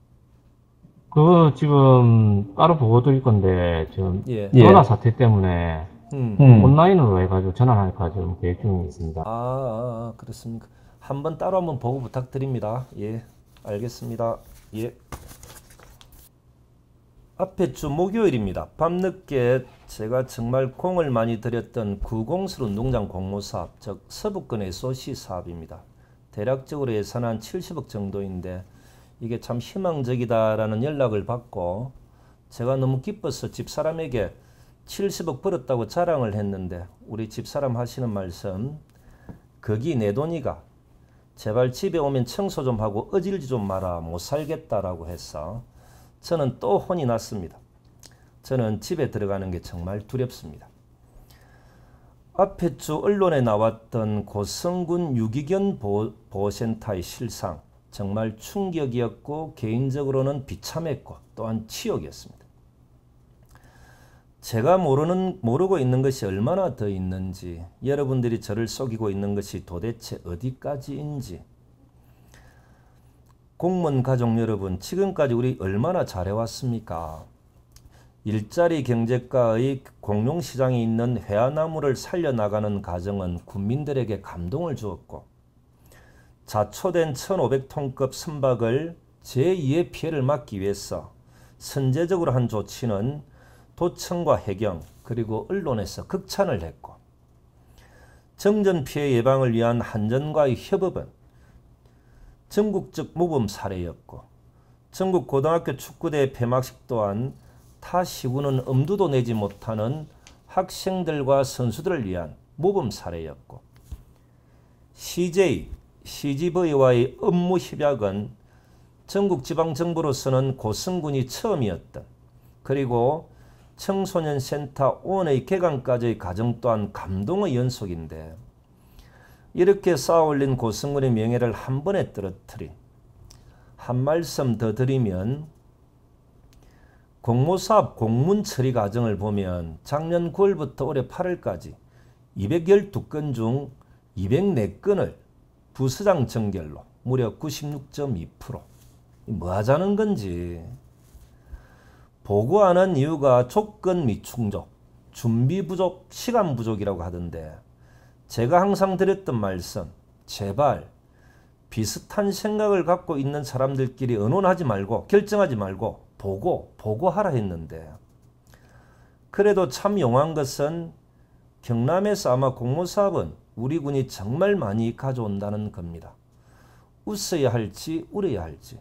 그거 지금 따로 보고 드릴 건데 지금 코로나 사태 때문에 온라인으로 해가지고 전환할까 지금 계획 중에 있습니다. 그렇습니까? 한번 따로 한번 보고 부탁드립니다. 예, 알겠습니다. 예. 앞에 주 목요일입니다. 밤늦게 제가 정말 공을 많이 들였던 구공스러운 농장 공모사업, 즉 서부권 SOC 사업입니다. 대략적으로 예산한 70억 정도인데 이게 참 희망적이다라는 연락을 받고 제가 너무 기뻐서 집사람에게 70억 벌었다고 자랑을 했는데 우리 집사람 하시는 말씀, 거기 내 돈이가 제발 집에 오면 청소 좀 하고 어질지 좀 마라, 못 살겠다라고 해서 저는 또 혼이 났습니다. 저는 집에 들어가는 게 정말 두렵습니다. 앞에 주 언론에 나왔던 고성군 유기견 보호센터의 실상, 정말 충격이었고 개인적으로는 비참했고 또한 치욕이었습니다. 제가 모르고 있는 것이 얼마나 더 있는지, 여러분들이 저를 속이고 있는 것이 도대체 어디까지인지, 공무원 가족 여러분, 지금까지 우리 얼마나 잘해왔습니까? 일자리 경제가의 공룡시장이 있는 회화나무를 살려나가는 과정은 국민들에게 감동을 주었고, 자초된 1500톤급 선박을 제2의 피해를 막기 위해서 선제적으로 한 조치는 도청과 해경 그리고 언론에서 극찬을 했고, 정전 피해 예방을 위한 한전과의 협업은 전국적 모범 사례였고, 전국 고등학교 축구대회 폐막식 또한 타 시구는 엄두도 내지 못하는 학생들과 선수들을 위한 모범 사례였고, CGV와의 업무 협약은 전국 지방정부로서는 고성군이 처음이었던, 그리고 청소년 센터 원의 개관까지의 과정 또한 감동의 연속인데, 이렇게 쌓아올린 고성군의 명예를 한 번에 떨어뜨린, 한 말씀 더 드리면 공모사업 공문 처리 과정을 보면 작년 9월부터 올해 8월까지 212건 중 204건을 부서장 정결로 무려 96.2%. 뭐 하자는 건지. 보고하는 이유가 조건 미충족, 준비 부족, 시간 부족이라고 하던데, 제가 항상 드렸던 말씀, 제발 비슷한 생각을 갖고 있는 사람들끼리 의논하지 말고 결정하지 말고 보고하라 했는데, 그래도 참 용한 것은 경남에서 아마 공모사업은 우리 군이 정말 많이 가져온다는 겁니다. 웃어야 할지 울어야 할지.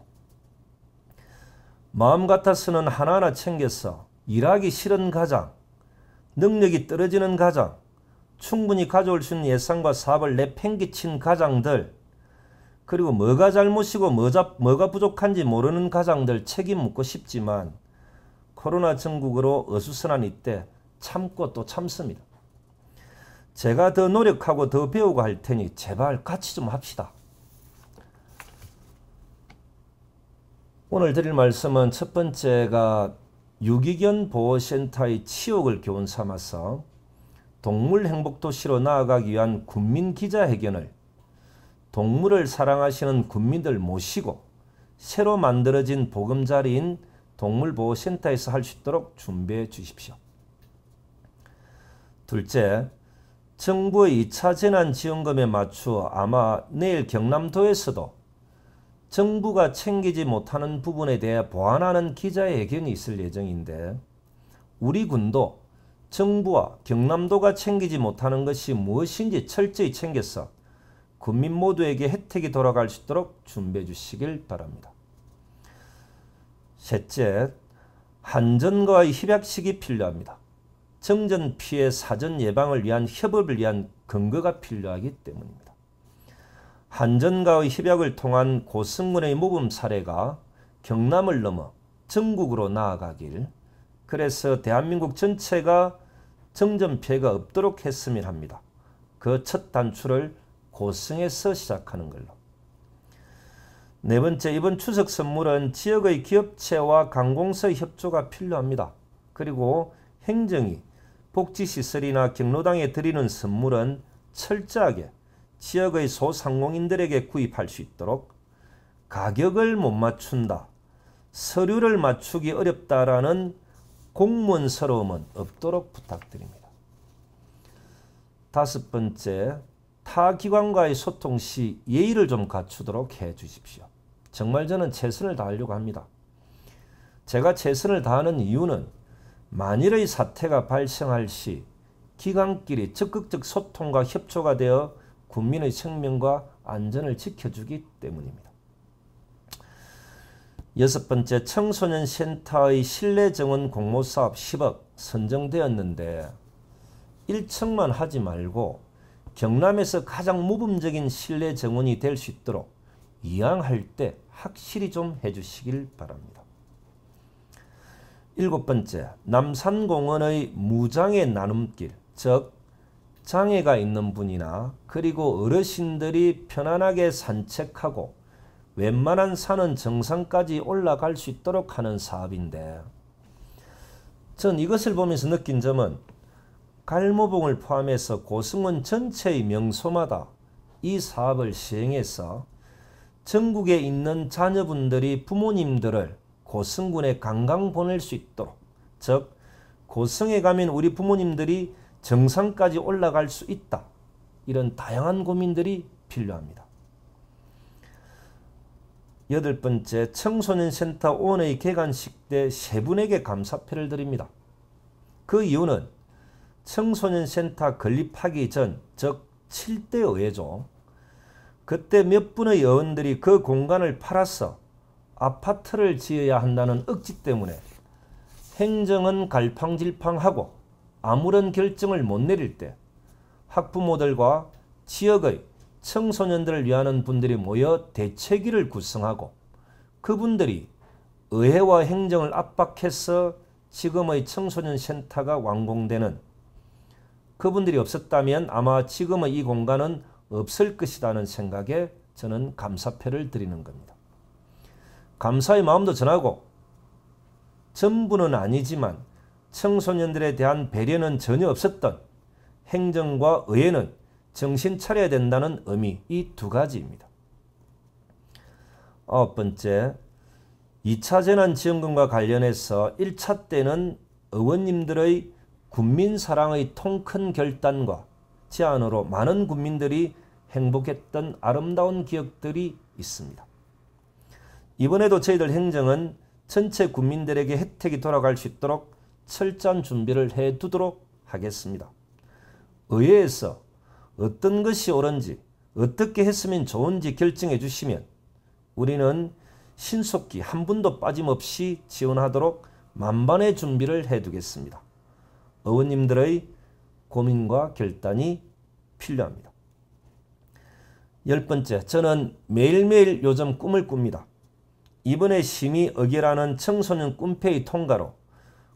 마음 같아서는 하나하나 챙겨서 일하기 싫은 가장, 능력이 떨어지는 가장, 충분히 가져올 수 있는 예산과 사업을 내팽개친 가장들, 그리고 뭐가 잘못이고 뭐가 부족한지 모르는 가장들 책임 묻고 싶지만 코로나 전국으로 어수선한 이때 참고 또 참습니다. 제가 더 노력하고 더 배우고 할 테니 제발 같이 좀 합시다. 오늘 드릴 말씀은 첫 번째가 유기견 보호센터의 치욕을 교훈 삼아서 동물 행복도시로 나아가기 위한 군민 기자회견을 동물을 사랑하시는 군민들 모시고 새로 만들어진 보금자리인 동물보호센터에서 할 수 있도록 준비해 주십시오. 둘째, 정부의 2차 재난지원금에 맞추어 아마 내일 경남도에서도 정부가 챙기지 못하는 부분에 대해 보완하는 기자회견이 있을 예정인데 우리 군도 정부와 경남도가 챙기지 못하는 것이 무엇인지 철저히 챙겨서 국민 모두에게 혜택이 돌아갈 수 있도록 준비해 주시길 바랍니다. 셋째, 한전과의 협약식이 필요합니다. 정전 피해 사전 예방을 위한 협업을 위한 근거가 필요하기 때문입니다. 한전과의 협약을 통한 고승군의 모범 사례가 경남을 넘어 전국으로 나아가길, 그래서 대한민국 전체가 정전 피해가 없도록 했으면 합니다. 그 첫 단추를 고승에서 시작하는 걸로. 네 번째, 이번 추석 선물은 지역의 기업체와 관공서의 협조가 필요합니다. 그리고 행정이 복지시설이나 경로당에 드리는 선물은 철저하게 지역의 소상공인들에게 구입할 수 있도록, 가격을 못 맞춘다, 서류를 맞추기 어렵다라는 공무원스러움은 없도록 부탁드립니다. 다섯 번째, 타 기관과의 소통 시 예의를 좀 갖추도록 해 주십시오. 정말 저는 최선을 다하려고 합니다. 제가 최선을 다하는 이유는 만일의 사태가 발생할 시 기관끼리 적극적 소통과 협조가 되어 국민의 생명과 안전을 지켜주기 때문입니다. 여섯 번째, 청소년 센터의 실내 정원 공모사업 10억 선정되었는데 1층만 하지 말고 경남에서 가장 모범적인 실내 정원이 될 수 있도록 이왕할 때 확실히 좀 해주시길 바랍니다. 일곱 번째, 남산공원의 무장애 나눔길, 즉 장애가 있는 분이나 그리고 어르신들이 편안하게 산책하고 웬만한 산은 정상까지 올라갈 수 있도록 하는 사업인데, 전 이것을 보면서 느낀 점은 갈모봉을 포함해서 고승원 전체의 명소마다 이 사업을 시행해서 전국에 있는 자녀분들이 부모님들을 고승군에 관광 보낼 수 있도록, 즉 고승에 가면 우리 부모님들이 정상까지 올라갈 수 있다, 이런 다양한 고민들이 필요합니다. 여덟 번째, 청소년센터 오원의 개관식 때 세 분에게 감사패를 드립니다. 그 이유는 청소년센터 건립하기 전, 즉 7대 의회죠. 그때 몇 분의 의원들이 그 공간을 팔아서 아파트를 지어야 한다는 억지 때문에 행정은 갈팡질팡하고 아무런 결정을 못 내릴 때 학부모들과 지역의 청소년들을 위하는 분들이 모여 대책위를 구성하고 그분들이 의회와 행정을 압박해서 지금의 청소년 센터가 완공되는, 그분들이 없었다면 아마 지금의 이 공간은 없을 것이라는 생각에 저는 감사패를 드리는 겁니다. 감사의 마음도 전하고 전부는 아니지만 청소년들에 대한 배려는 전혀 없었던 행정과 의회는 정신 차려야 된다는 의미, 이 두 가지입니다. 아홉 번째, 2차 재난지원금과 관련해서 1차 때는 의원님들의 국민사랑의 통큰 결단과 제안으로 많은 국민들이 행복했던 아름다운 기억들이 있습니다. 이번에도 저희들 행정은 전체 국민들에게 혜택이 돌아갈 수 있도록 철저한 준비를 해두도록 하겠습니다. 의회에서 어떤 것이 옳은지, 어떻게 했으면 좋은지 결정해 주시면 우리는 신속히 한 분도 빠짐없이 지원하도록 만반의 준비를 해두겠습니다. 의원님들의 고민과 결단이 필요합니다. 10번째, 저는 매일매일 요즘 꿈을 꿉니다. 이번에 심히 의결하는 청소년 꿈회의 통과로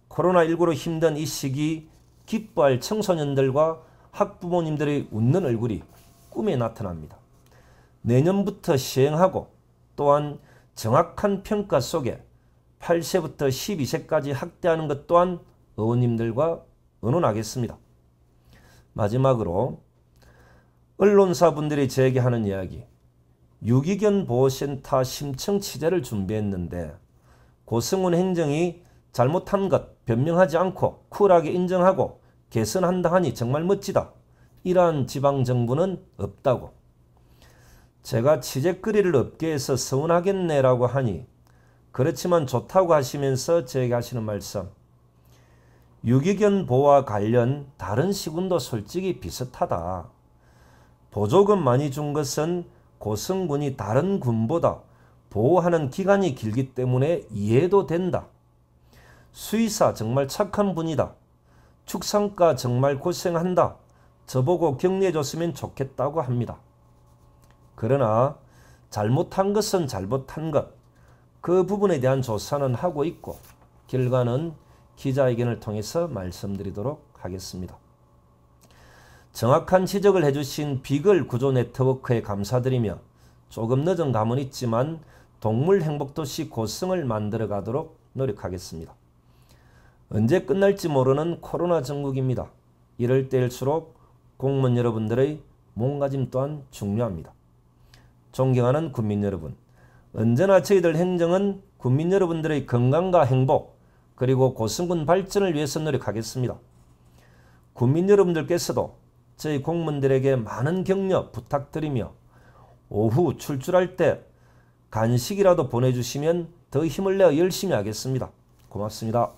코로나19로 힘든 이 시기 기뻐할 청소년들과 학부모님들의 웃는 얼굴이 꿈에 나타납니다. 내년부터 시행하고 또한 정확한 평가 속에 8세부터 12세까지 확대하는 것 또한 의원님들과 의논하겠습니다. 마지막으로 언론사분들이 제게 하는 이야기, 유기견 보호센터 심층 취재를 준비했는데 고성훈 행정이 잘못한 것 변명하지 않고 쿨하게 인정하고 개선한다 하니 정말 멋지다. 이러한 지방정부는 없다고. 제가 취재거리를 업계에서 서운하겠네라고 하니 그렇지만 좋다고 하시면서 제게 하시는 말씀, 유기견 보호와 관련 다른 시군도 솔직히 비슷하다. 보조금 많이 준 것은 고성군이 다른 군보다 보호하는 기간이 길기 때문에 이해도 된다. 수의사 정말 착한 분이다. 축산과 정말 고생한다. 저보고 격려해줬으면 좋겠다고 합니다. 그러나 잘못한 것은 잘못한 것, 그 부분에 대한 조사는 하고 있고 결과는 기자회견을 통해서 말씀드리도록 하겠습니다. 정확한 지적을 해주신 비글 구조 네트워크에 감사드리며 조금 늦은 감은 있지만 동물 행복도시 고성을 만들어 가도록 노력하겠습니다. 언제 끝날지 모르는 코로나 전국입니다. 이럴 때일수록 공무원 여러분들의 몸가짐 또한 중요합니다. 존경하는 국민 여러분, 언제나 저희들 행정은 국민 여러분들의 건강과 행복 그리고 고성군 발전을 위해서 노력하겠습니다. 국민 여러분들께서도 저희 공무원들에게 많은 격려 부탁드리며 오후 출출할 때 간식이라도 보내주시면 더 힘을 내어 열심히 하겠습니다. 고맙습니다.